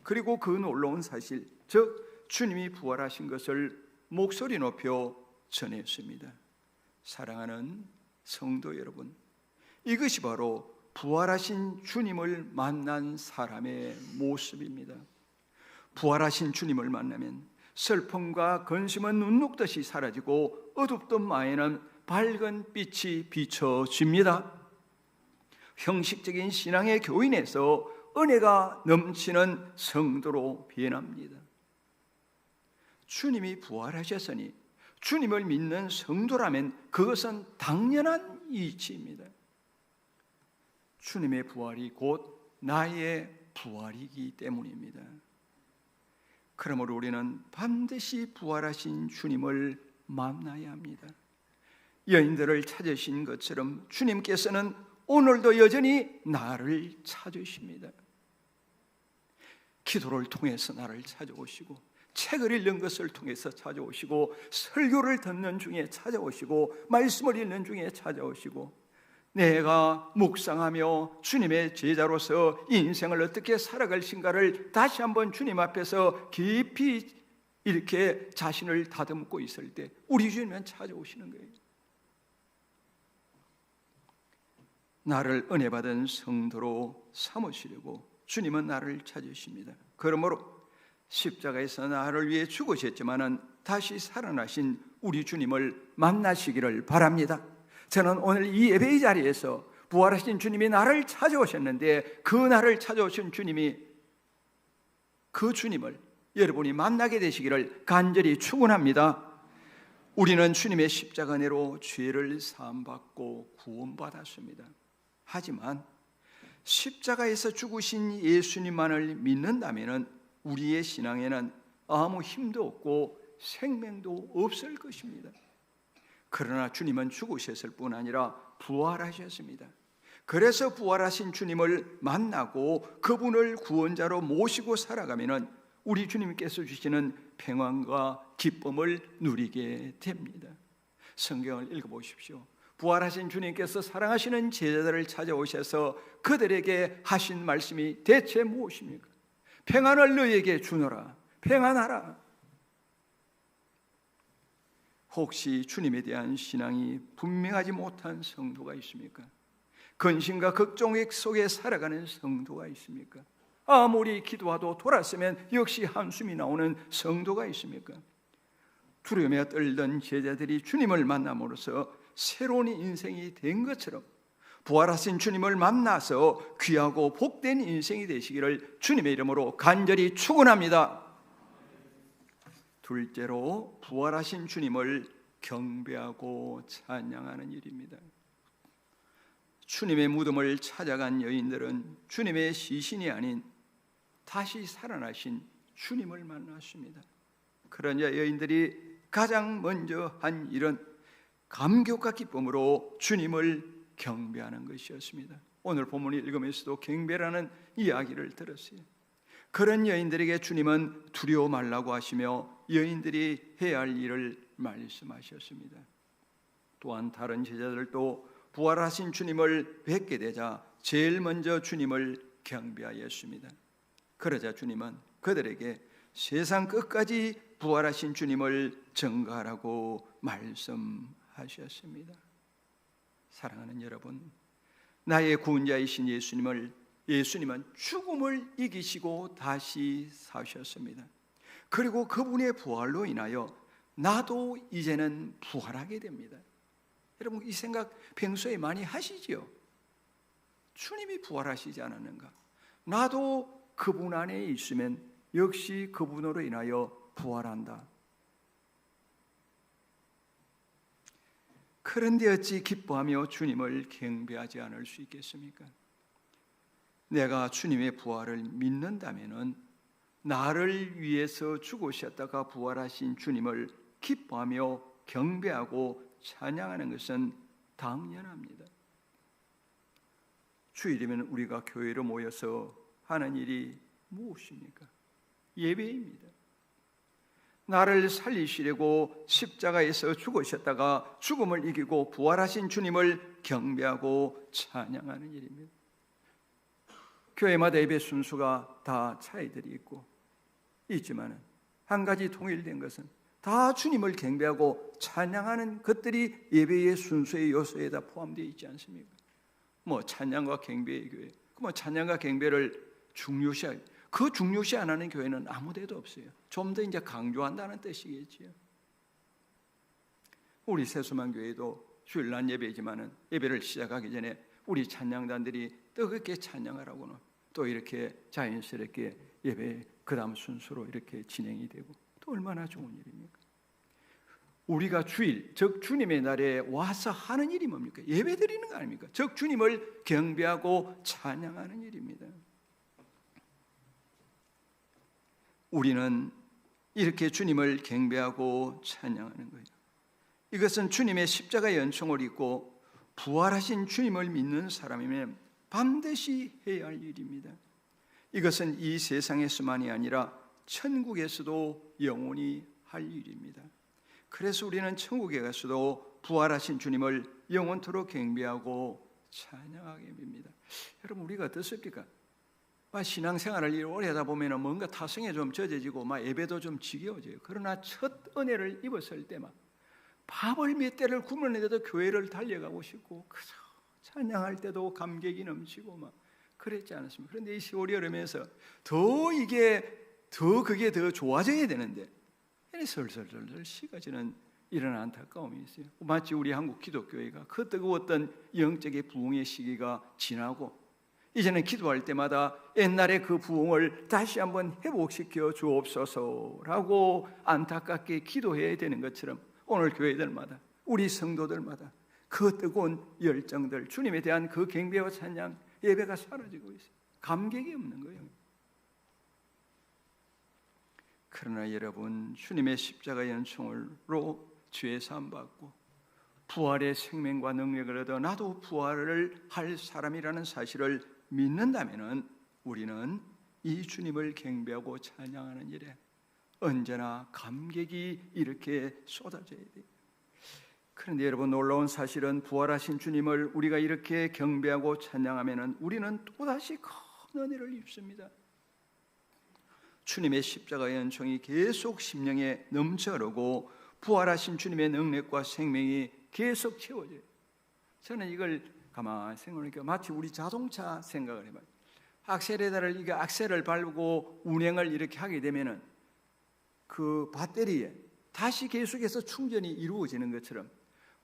그리고 그 놀라운 사실, 즉 주님이 부활하신 것을 목소리 높여 전했습니다. 사랑하는 성도 여러분, 이것이 바로 부활하신 주님을 만난 사람의 모습입니다. 부활하신 주님을 만나면 슬픔과 근심은 눈 녹듯이 사라지고 어둡던 마에는 밝은 빛이 비춰집니다. 형식적인 신앙의 교인에서 은혜가 넘치는 성도로 변합니다. 주님이 부활하셨으니 주님을 믿는 성도라면 그것은 당연한 이치입니다. 주님의 부활이 곧 나의 부활이기 때문입니다. 그러므로 우리는 반드시 부활하신 주님을 만나야 합니다. 여인들을 찾으신 것처럼 주님께서는 오늘도 여전히 나를 찾으십니다. 기도를 통해서 나를 찾아오시고, 책을 읽는 것을 통해서 찾아오시고, 설교를 듣는 중에 찾아오시고, 말씀을 읽는 중에 찾아오시고, 내가 묵상하며 주님의 제자로서 인생을 어떻게 살아갈 신가를 다시 한번 주님 앞에서 깊이 이렇게 자신을 다듬고 있을 때 우리 주님은 찾아오시는 거예요. 나를 은혜 받은 성도로 삼으시려고 주님은 나를 찾으십니다. 그러므로 십자가에서 나를 위해 죽으셨지만은 다시 살아나신 우리 주님을 만나시기를 바랍니다. 저는 오늘 이 예배의 자리에서 부활하신 주님이 나를 찾아오셨는데 그 나를 찾아오신 주님이 그 주님을 여러분이 만나게 되시기를 간절히 축원합니다. 우리는 주님의 십자가 은혜로 죄를 사함받고 구원받았습니다. 하지만 십자가에서 죽으신 예수님만을 믿는다면 우리의 신앙에는 아무 힘도 없고 생명도 없을 것입니다. 그러나 주님은 죽으셨을 뿐 아니라 부활하셨습니다. 그래서 부활하신 주님을 만나고 그분을 구원자로 모시고 살아가면 우리 주님께서 주시는 평안과 기쁨을 누리게 됩니다. 성경을 읽어보십시오. 부활하신 주님께서 사랑하시는 제자들을 찾아오셔서 그들에게 하신 말씀이 대체 무엇입니까? 평안을 너희에게 주노라. 평안하라. 혹시 주님에 대한 신앙이 분명하지 못한 성도가 있습니까? 근심과 걱정 속에 살아가는 성도가 있습니까? 아무리 기도하도 돌았으면 역시 한숨이 나오는 성도가 있습니까? 두려움에 떨던 제자들이 주님을 만남으로써 새로운 인생이 된 것처럼 부활하신 주님을 만나서 귀하고 복된 인생이 되시기를 주님의 이름으로 간절히 축원합니다. 둘째로 부활하신 주님을 경배하고 찬양하는 일입니다. 주님의 무덤을 찾아간 여인들은 주님의 시신이 아닌 다시 살아나신 주님을 만났습니다. 그러자 여인들이 가장 먼저 한 일은 감격과 기쁨으로 주님을 경배하는 것이었습니다. 오늘 본문을 읽으면서도 경배라는 이야기를 들었어요. 그런 여인들에게 주님은 두려워 말라고 하시며 여인들이 해야 할 일을 말씀하셨습니다. 또한 다른 제자들도 부활하신 주님을 뵙게 되자 제일 먼저 주님을 경배하였습니다. 그러자 주님은 그들에게 세상 끝까지 부활하신 주님을 전가하라고 말씀하셨습니다. 사랑하는 여러분, 나의 구원자이신 예수님은 죽음을 이기시고 다시 사셨습니다. 그리고 그분의 부활로 인하여 나도 이제는 부활하게 됩니다. 여러분, 이 생각 평소에 많이 하시지요? 주님이 부활하시지 않았는가? 나도 그분 안에 있으면 역시 그분으로 인하여 부활한다. 그런데 어찌 기뻐하며 주님을 경배하지 않을 수 있겠습니까? 내가 주님의 부활을 믿는다면 나를 위해서 죽으셨다가 부활하신 주님을 기뻐하며 경배하고 찬양하는 것은 당연합니다. 주일이면 우리가 교회로 모여서 하는 일이 무엇입니까? 예배입니다. 나를 살리시려고 십자가에서 죽으셨다가 죽음을 이기고 부활하신 주님을 경배하고 찬양하는 일입니다. 교회마다 예배 순수가 다 차이들이 있지만 한 가지 통일된 것은 다 주님을 경배하고 찬양하는 것들이 예배의 순수의 요소에 다 포함되어 있지 않습니까? 찬양과 경배의 교회, 찬양과 경배를 중요시 안 하는 교회는 아무 데도 없어요. 좀 더 이제 강조한다는 뜻이겠지요. 우리 세수만 교회도 주일날 예배지만은 예배를 시작하기 전에 우리 찬양단들이 뜨겁게 찬양하라고는 또 이렇게 자연스럽게 예배 그다음 순서로 이렇게 진행이 되고 또 얼마나 좋은 일입니까? 우리가 주일, 즉 주님의 날에 와서 하는 일이 뭡니까? 예배 드리는 거 아닙니까? 즉 주님을 경배하고 찬양하는 일입니다. 우리는 이렇게 주님을 경배하고 찬양하는 거예요. 이것은 주님의 십자가 연총을 입고 부활하신 주님을 믿는 사람이면 반드시 해야 할 일입니다. 이것은 이 세상에서만이 아니라 천국에서도 영원히 할 일입니다. 그래서 우리는 천국에 가서도 부활하신 주님을 영원토록 경배하고 찬양하게 됩니다. 여러분, 우리가 어떻습니까? 신앙생활을 오래 하다 보면 뭔가 타성에 좀 젖어지고 예배도 좀 지겨워져요. 그러나 첫 은혜를 입었을 때만 밥을 몇 대를 굶었는데도 교회를 달려가고 싶고 그저 찬양할 때도 감격이 넘치고 그랬지 않았습니까? 그런데 이 세월이 흐르면서 그게 더 좋아져야 되는데 슬슬 식어지는 이런 안타까움이 있어요. 마치 우리 한국 기독교회가 그 뜨거웠던 영적의 부흥의 시기가 지나고 이제는 기도할 때마다 옛날의 그 부흥을 다시 한번 회복시켜 주옵소서라고 안타깝게 기도해야 되는 것처럼 오늘 교회들마다, 우리 성도들마다 그 뜨거운 열정들, 주님에 대한 그 경배와 찬양, 예배가 사라지고 있어요. 감격이 없는 거예요. 그러나 여러분, 주님의 십자가 연총으로 죄 사함 받고 부활의 생명과 능력을 얻어 나도 부활을 할 사람이라는 사실을 믿는다면은 우리는 이 주님을 경배하고 찬양하는 일에 언제나 감격이 이렇게 쏟아져야 돼요. 그런데 여러분, 놀라운 사실은 부활하신 주님을 우리가 이렇게 경배하고 찬양하면은 우리는 또다시 큰 은혜를 입습니다. 주님의 십자가 연총이 계속 심령에 넘쳐 흐르고 부활하신 주님의 능력과 생명이 계속 채워져요. 저는 이걸 가만히 생각하니까 마치 우리 자동차 생각을 해봐요. 악셀을 밟고 운행을 이렇게 하게 되면은 그 배터리에 다시 계속해서 충전이 이루어지는 것처럼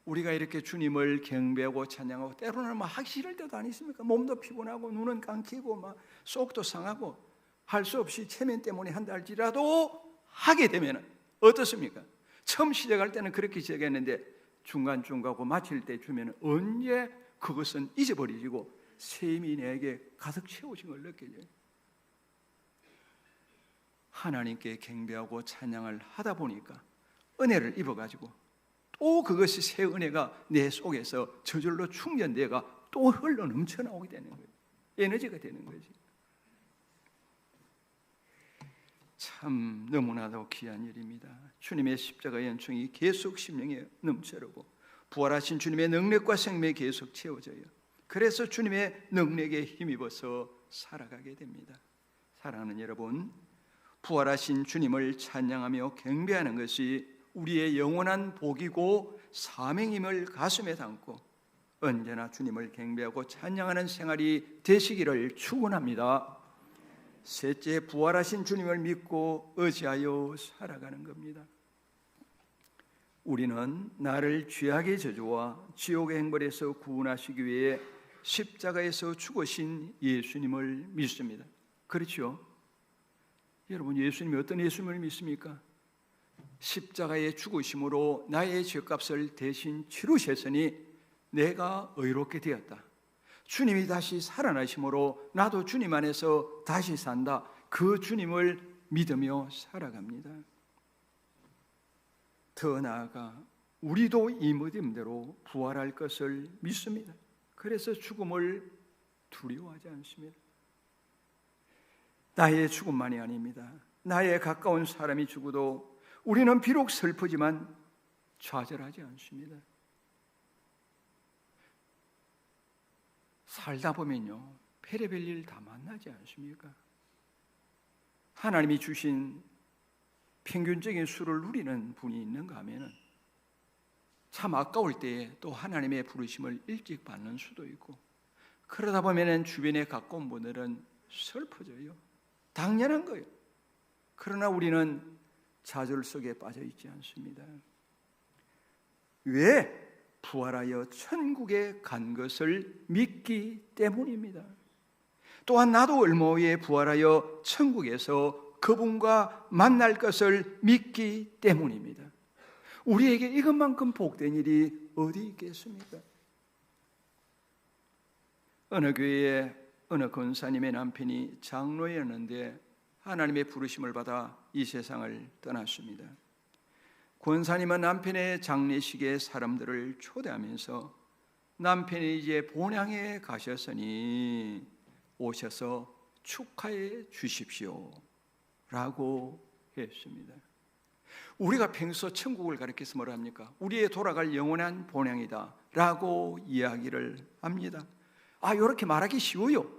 우리가 이렇게 주님을 경배하고 찬양하고 때로는 막 하기 싫을 때도 아니십니까? 몸도 피곤하고 눈은 감기고 막 속도 상하고 할 수 없이 체면 때문에 한다 할지라도 하게 되면 어떻습니까? 처음 시작할 때는 그렇게 시작했는데 중간중간하고 마칠 때 주면 언제 그것은 잊어버리고 샘이 내게 가득 채우신 걸 느껴져요. 하나님께 경배하고 찬양을 하다 보니까 은혜를 입어가지고 또 그것이 새 은혜가 내 속에서 저절로 충전되어가 또 흘러 넘쳐나오게 되는 거예요. 에너지가 되는 거지. 참 너무나도 귀한 일입니다. 주님의 십자가 연총이 계속 심령에 넘쳐르고 부활하신 주님의 능력과 생명이 계속 채워져요. 그래서 주님의 능력에 힘입어서 살아가게 됩니다. 사랑하는 여러분, 부활하신 주님을 찬양하며 경배하는 것이 우리의 영원한 복이고 사명임을 가슴에 담고 언제나 주님을 경배하고 찬양하는 생활이 되시기를 축원합니다. 셋째, 부활하신 주님을 믿고 의지하여 살아가는 겁니다. 우리는 나를 죄악의 저주와 지옥의 행벌에서 구원하시기 위해 십자가에서 죽으신 예수님을 믿습니다. 그렇죠? 여러분, 예수님이 어떤 예수님을 믿습니까? 십자가의 죽으심으로 나의 죄값을 대신 치르셨으니 내가 의롭게 되었다. 주님이 다시 살아나심으로 나도 주님 안에서 다시 산다. 그 주님을 믿으며 살아갑니다. 더 나아가 우리도 이 믿음대로 부활할 것을 믿습니다. 그래서 죽음을 두려워하지 않습니다. 나의 죽음만이 아닙니다. 나의 가까운 사람이 죽어도 우리는 비록 슬프지만 좌절하지 않습니다. 살다 보면요, 별의별 일 다 만나지 않습니까? 하나님이 주신 평균적인 수를 누리는 분이 있는가 하면은 참 아까울 때에 또 하나님의 부르심을 일찍 받는 수도 있고, 그러다 보면은 주변에 가까운 분들은 슬퍼져요. 당연한 거예요. 그러나 우리는 좌절 속에 빠져 있지 않습니다. 왜? 부활하여 천국에 간 것을 믿기 때문입니다. 또한 나도 얼마 후에 부활하여 천국에서 그분과 만날 것을 믿기 때문입니다. 우리에게 이것만큼 복된 일이 어디 있겠습니까? 어느 교회에 어느 권사님의 남편이 장로였는데 하나님의 부르심을 받아 이 세상을 떠났습니다. 권사님은 남편의 장례식에 사람들을 초대하면서 남편이 이제 본향에 가셨으니 오셔서 축하해 주십시오 라고 했습니다. 우리가 평소 천국을 가리켜서 뭐라 합니까? 우리의 돌아갈 영원한 본향이다 라고 이야기를 합니다. 이렇게 말하기 쉬워요.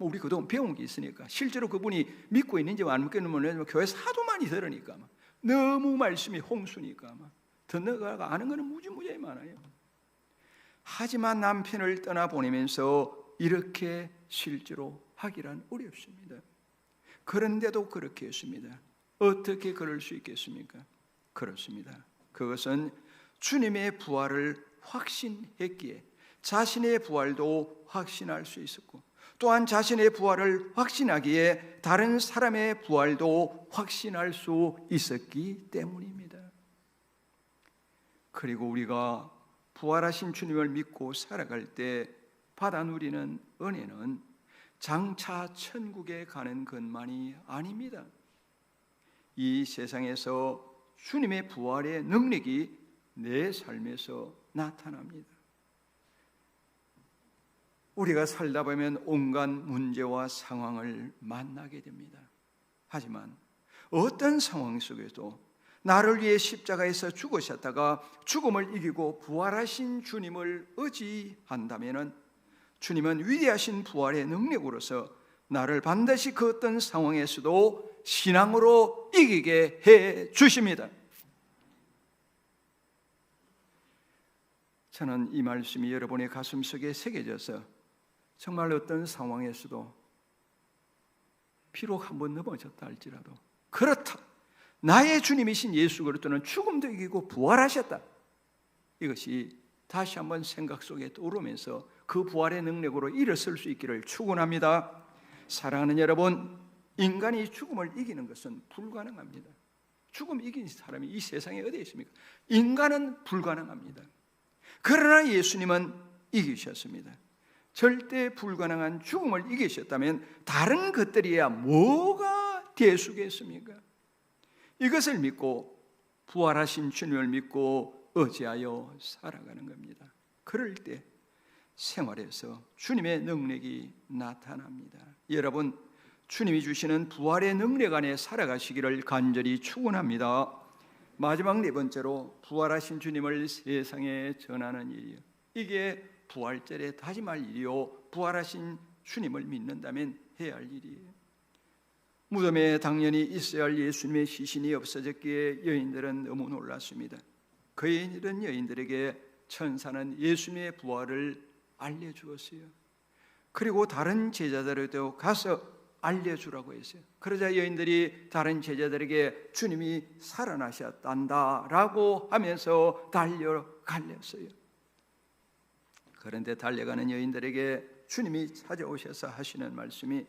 우리 그동안 배운 게 있으니까. 실제로 그분이 믿고 있는지 안 믿고 있는지 교회에서 하도 많이 들으니까 너무 말씀이 홍수니까 듣는 거가 아는 거는 무지무지하게 많아요. 하지만 남편을 떠나보내면서 이렇게 실제로 하기란 어렵습니다. 그런데도 그렇게 했습니다. 어떻게 그럴 수 있겠습니까? 그렇습니다. 그것은 주님의 부활을 확신했기에 자신의 부활도 확신할 수 있었고, 또한 자신의 부활을 확신하기에 다른 사람의 부활도 확신할 수 있었기 때문입니다. 그리고 우리가 부활하신 주님을 믿고 살아갈 때 받아 누리는 은혜는 장차 천국에 가는 것만이 아닙니다. 이 세상에서 주님의 부활의 능력이 내 삶에서 나타납니다. 우리가 살다 보면 온갖 문제와 상황을 만나게 됩니다. 하지만 어떤 상황 속에도 나를 위해 십자가에서 죽으셨다가 죽음을 이기고 부활하신 주님을 의지한다면 주님은 위대하신 부활의 능력으로서 나를 반드시 그 어떤 상황에서도 신앙으로 이기게 해 주십니다. 저는 이 말씀이 여러분의 가슴 속에 새겨져서 정말 어떤 상황에서도 비록 한번 넘어졌다 할지라도 그렇다, 나의 주님이신 예수 그리스도는 죽음도 이기고 부활하셨다, 이것이 다시 한번 생각 속에 떠오르면서 그 부활의 능력으로 일어설 수 있기를 축원합니다. 사랑하는 여러분, 인간이 죽음을 이기는 것은 불가능합니다. 죽음 이긴 사람이 이 세상에 어디에 있습니까? 인간은 불가능합니다. 그러나 예수님은 이기셨습니다. 절대 불가능한 죽음을 이기셨다면 다른 것들이야 뭐가 대수겠습니까? 이것을 믿고 부활하신 주님을 믿고 의지하여 살아가는 겁니다. 그럴 때 생활에서 주님의 능력이 나타납니다. 여러분, 주님이 주시는 부활의 능력 안에 살아가시기를 간절히 축원합니다. 마지막 네 번째로 부활하신 주님을 세상에 전하는 일이요, 이게 부활절에 다짐할 일이요, 부활하신 주님을 믿는다면 해야 할 일이에요. 무덤에 당연히 있어야 할 예수님의 시신이 없어졌기에 여인들은 너무 놀랐습니다. 그 이런 여인들에게 천사는 예수님의 부활을 알려주었어요. 그리고 다른 제자들에도 가서 알려주라고 했어요. 그러자 여인들이 다른 제자들에게 주님이 살아나셨단다라고 하면서 달려갔어요. 그런데 달려가는 여인들에게 주님이 찾아오셔서 하시는 말씀이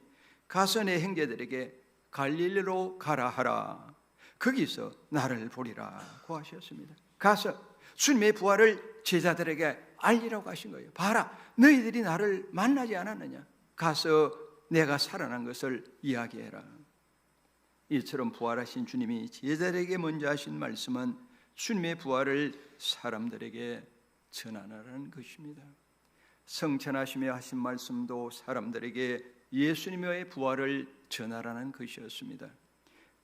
가서 내 형제들에게 갈릴리로 가라 하라, 거기서 나를 보리라고 하셨습니다. 가서 주님의 부활을 제자들에게 알리라고 하신 거예요. 봐라, 너희들이 나를 만나지 않았느냐? 가서 내가 살아난 것을 이야기해라. 이처럼 부활하신 주님이 제자들에게 먼저 하신 말씀은 주님의 부활을 사람들에게 전하라는 것입니다. 성천하시며 하신 말씀도 사람들에게 예수님의 부활을 전하라는 것이었습니다.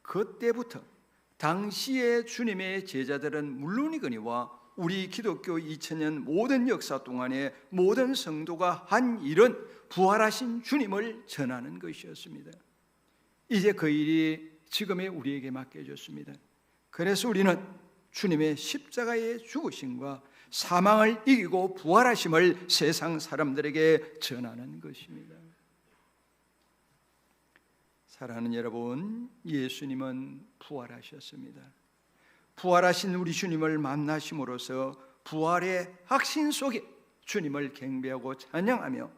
그때부터 당시의 주님의 제자들은 물론이거니와 우리 기독교 2000년 모든 역사 동안에 모든 성도가 한 일은 부활하신 주님을 전하는 것이었습니다. 이제 그 일이 지금의 우리에게 맡겨졌습니다. 그래서 우리는 주님의 십자가의 죽으심과 사망을 이기고 부활하심을 세상 사람들에게 전하는 것입니다. 사랑하는 여러분, 예수님은 부활하셨습니다. 부활하신 우리 주님을 만나심으로써 부활의 확신 속에 주님을 경배하고 찬양하며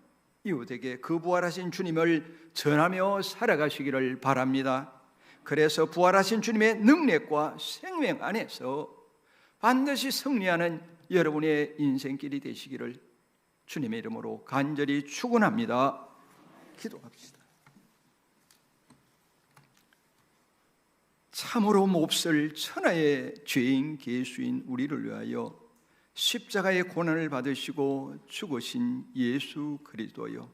이웃에게 그 부활하신 주님을 전하며 살아가시기를 바랍니다. 그래서 부활하신 주님의 능력과 생명 안에서 반드시 승리하는 여러분의 인생길이 되시기를 주님의 이름으로 간절히 축원합니다. 기도합시다. 참으로 몹쓸 천하의 죄인 개수인 우리를 위하여 십자가의 고난을 받으시고 죽으신 예수 그리스도요,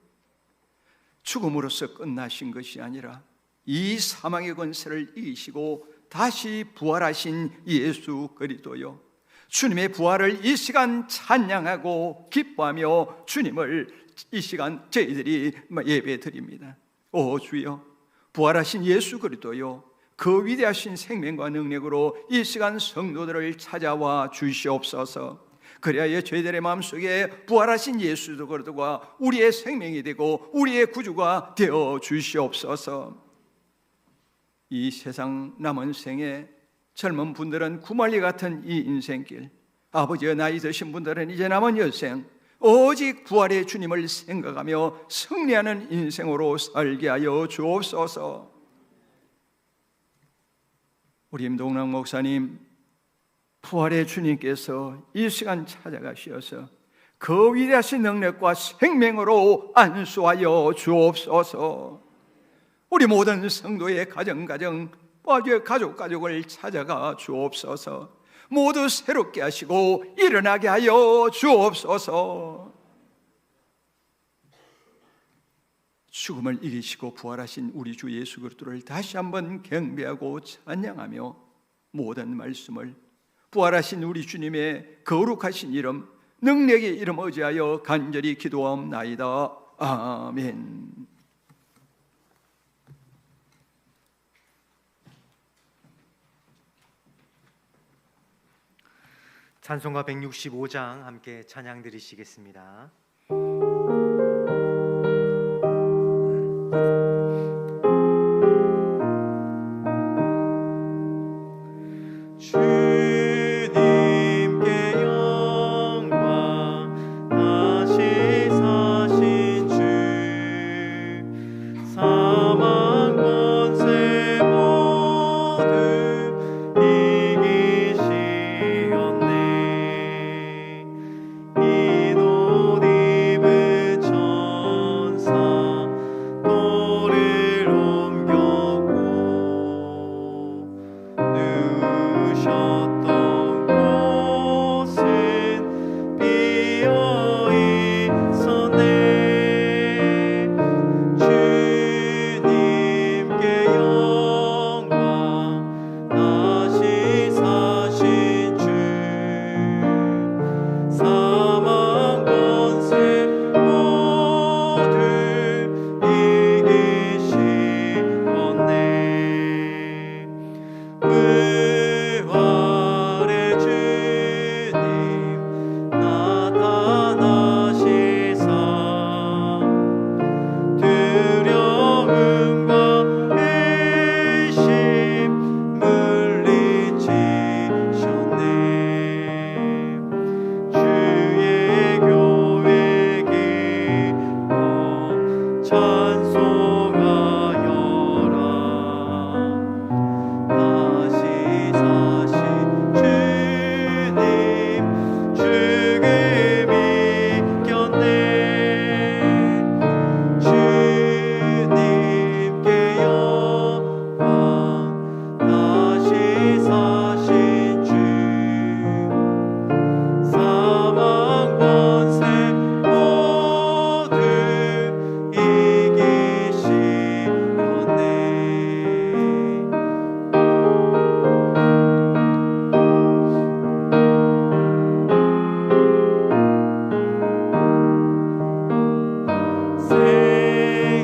죽음으로써 끝나신 것이 아니라 이 사망의 권세를 이기시고 다시 부활하신 예수 그리스도요, 주님의 부활을 이 시간 찬양하고 기뻐하며 주님을 이 시간 저희들이 예배 드립니다. 오 주여, 부활하신 예수 그리스도요, 그 위대하신 생명과 능력으로 이 시간 성도들을 찾아와 주시옵소서. 그래야 저희들의 마음속에 부활하신 예수 그리스도가 우리의 생명이 되고 우리의 구주가 되어 주시옵소서. 이 세상 남은 생에 젊은 분들은 구말리 같은 이 인생길, 아버지의 나이 드신 분들은 이제 남은 여생 오직 부활의 주님을 생각하며 승리하는 인생으로 살게 하여 주옵소서. 우리 임동락 목사님 부활의 주님께서 이 시간 찾아가시어서 그 위대하신 능력과 생명으로 안수하여 주옵소서. 우리 모든 성도의 가정 가족을 찾아가 주옵소서. 모두 새롭게 하시고 일어나게 하여 주옵소서. 죽음을 이기시고 부활하신 우리 주 예수 그리스도를 다시 한번 경배하고 찬양하며 모든 말씀을 부활하신 우리 주님의 거룩하신 이름, 능력의 이름 의지하여 간절히 기도하옵나이다. 아멘. 찬송가 165장 함께 찬양 드리시겠습니다. 주님께 영광, 다시 사신 주, 사망 권세 모두 이기시었네. 이 옷 입은 천사 돌을 옮겼고 누우셨던 곳은 비어 있었네. 주님께 영광, 다시 사신 주, 사망 권세 모두 이기시었네. 부활의 주님 나타나시사 두려움과 의심 물리치셨네. 주의 교회 기뻐 찬송하여라. 다시 사신 주님 죽음이 이겼네. 주님께 영광, 다시 사신 주, 사망 권세 모두 이기시었네.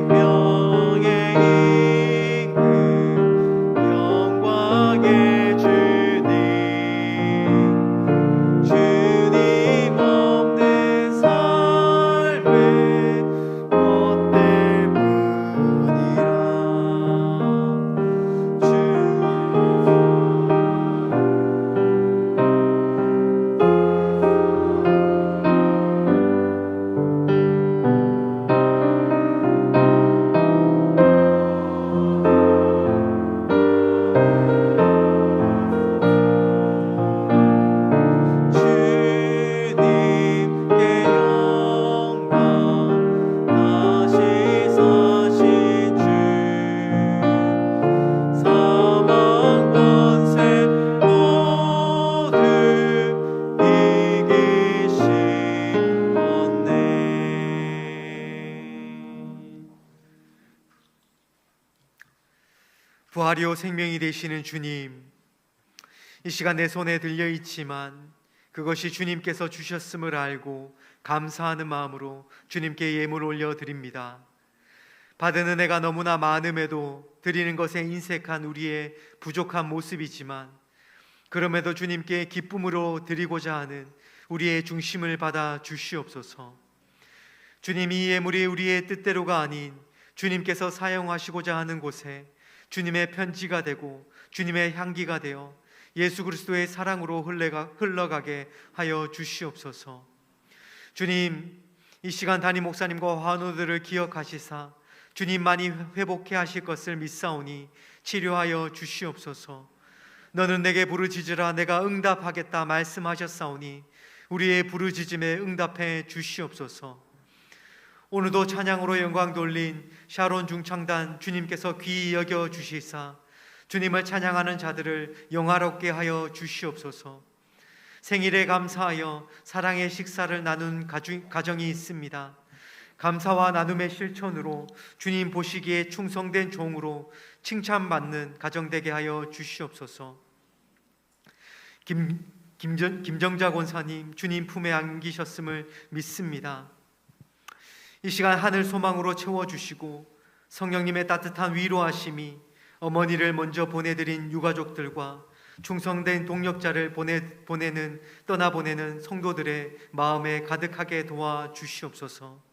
생명의 임금, 영광의 주님, 주님 없는 삶은 못될 뿐이라. 주님께 영광, 다시 사신 주, 사망 권세 모두 이기시었네. 부활이요 생명이 되시는 주님, 이 시간 내 손에 들려 있지만 그것이 주님께서 주셨음을 알고 감사하는 마음으로 주님께 예물 올려드립니다. 받은 은혜가 너무나 많음에도 드리는 것에 인색한 우리의 부족한 모습이지만 그럼에도 주님께 기쁨으로 드리고자 하는 우리의 중심을 받아 주시옵소서. 주님, 이 예물이 우리의 뜻대로가 아닌 주님께서 사용하시고자 하는 곳에 주님의 편지가 되고 주님의 향기가 되어 예수 그리스도의 사랑으로 흘러가게 하여 주시옵소서. 주님, 이 시간 담임 목사님과 환우들을 기억하시사 주님만이 회복해 하실 것을 믿사오니 치료하여 주시옵소서. 너는 내게 부르짖으라 내가 응답하겠다 말씀하셨사오니 우리의 부르짖음에 응답해 주시옵소서. 오늘도 찬양으로 영광 돌린 샤론 중창단 주님께서 귀히 여겨 주시사 주님을 찬양하는 자들을 영화롭게 하여 주시옵소서. 생일에 감사하여 사랑의 식사를 나눈 가정이 있습니다. 감사와 나눔의 실천으로 주님 보시기에 충성된 종으로 칭찬받는 가정 되게 하여 주시옵소서. 김정자 권사님 주님 품에 안기셨음을 믿습니다. 이 시간 하늘 소망으로 채워주시고 성령님의 따뜻한 위로하심이 어머니를 먼저 보내드린 유가족들과 충성된 동력자를 떠나보내는 성도들의 마음에 가득하게 도와주시옵소서.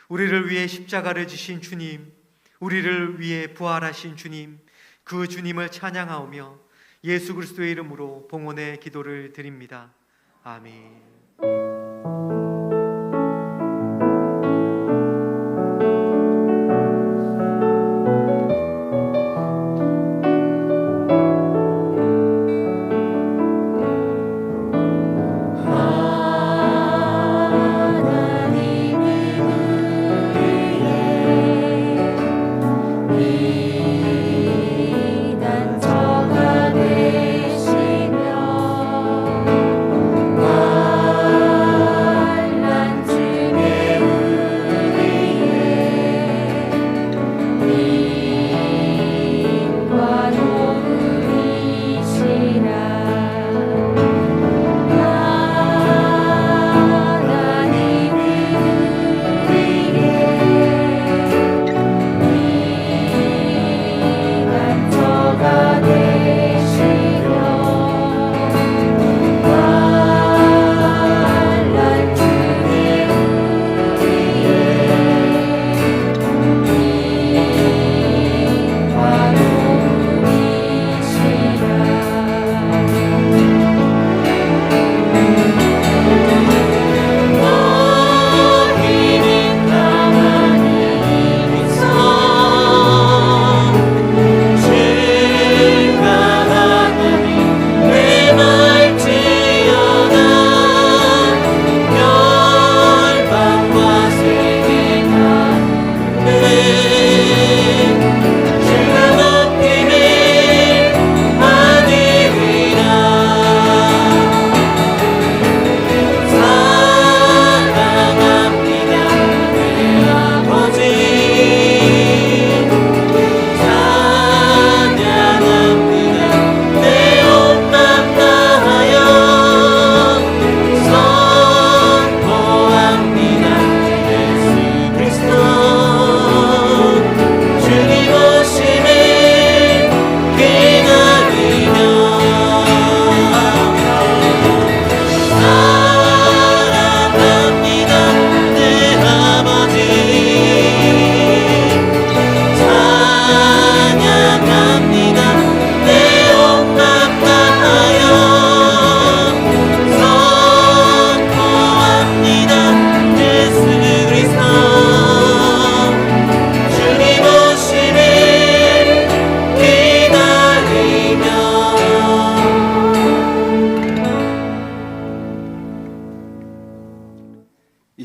우리를 위해 십자가를 지신 주님, 우리를 위해 부활하신 주님, 그 주님을 찬양하오며 예수 그리스도의 이름으로 봉헌의 기도를 드립니다. 아멘.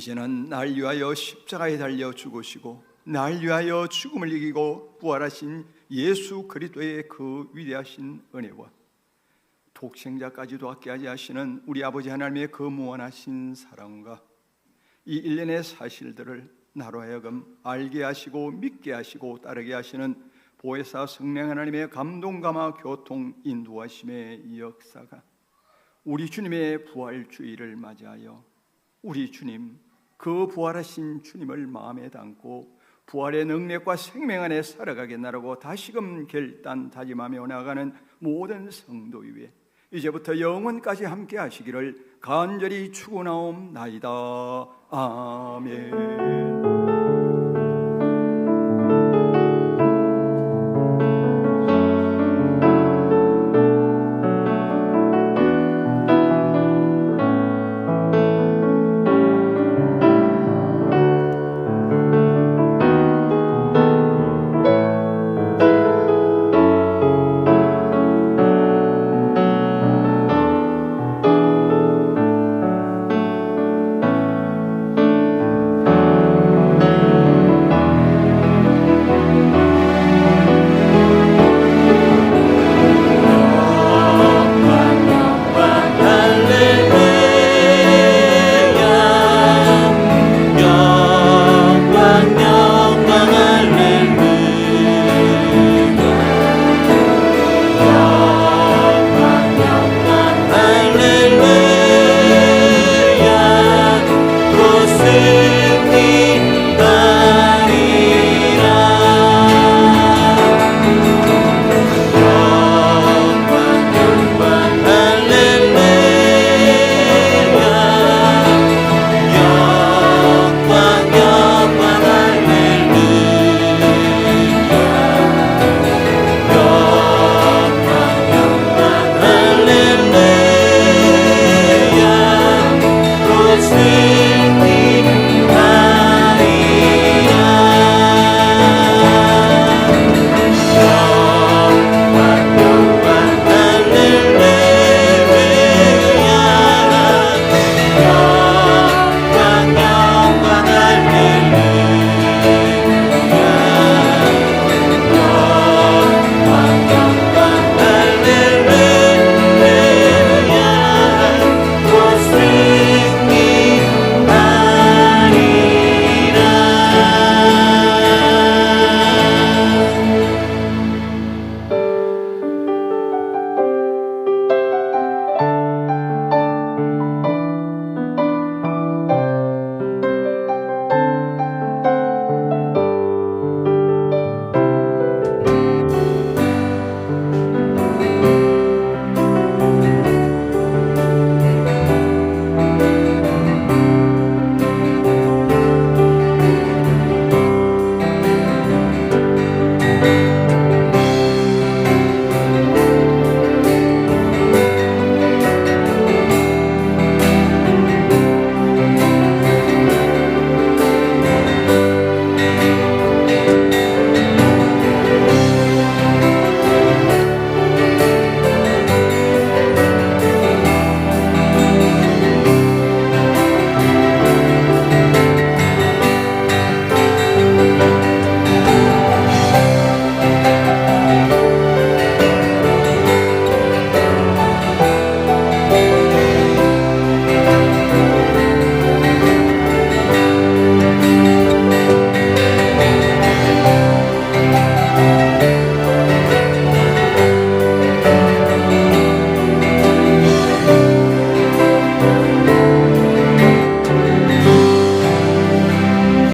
이제는 날 위하여 십자가에 달려 죽으시고 날 위하여 죽음을 이기고 부활하신 예수 그리스도의 그 위대하신 은혜와 독생자까지도 아껴하지 하시는 우리 아버지 하나님의 그 무한하신 사랑과 이 일련의 사실들을 나로 하여금 알게 하시고 믿게 하시고 따르게 하시는 보혜사 성령 하나님의 감동감화 교통 인도하심의 역사가 우리 주님의 부활주의를 맞이하여 우리 주님 그 부활하신 주님을 마음에 담고 부활의 능력과 생명 안에 살아가겠나라고 다시금 결단 다짐하며 나아가는 모든 성도 위에 이제부터 영원까지 함께 하시기를 간절히 축원하옵나이다. 아멘.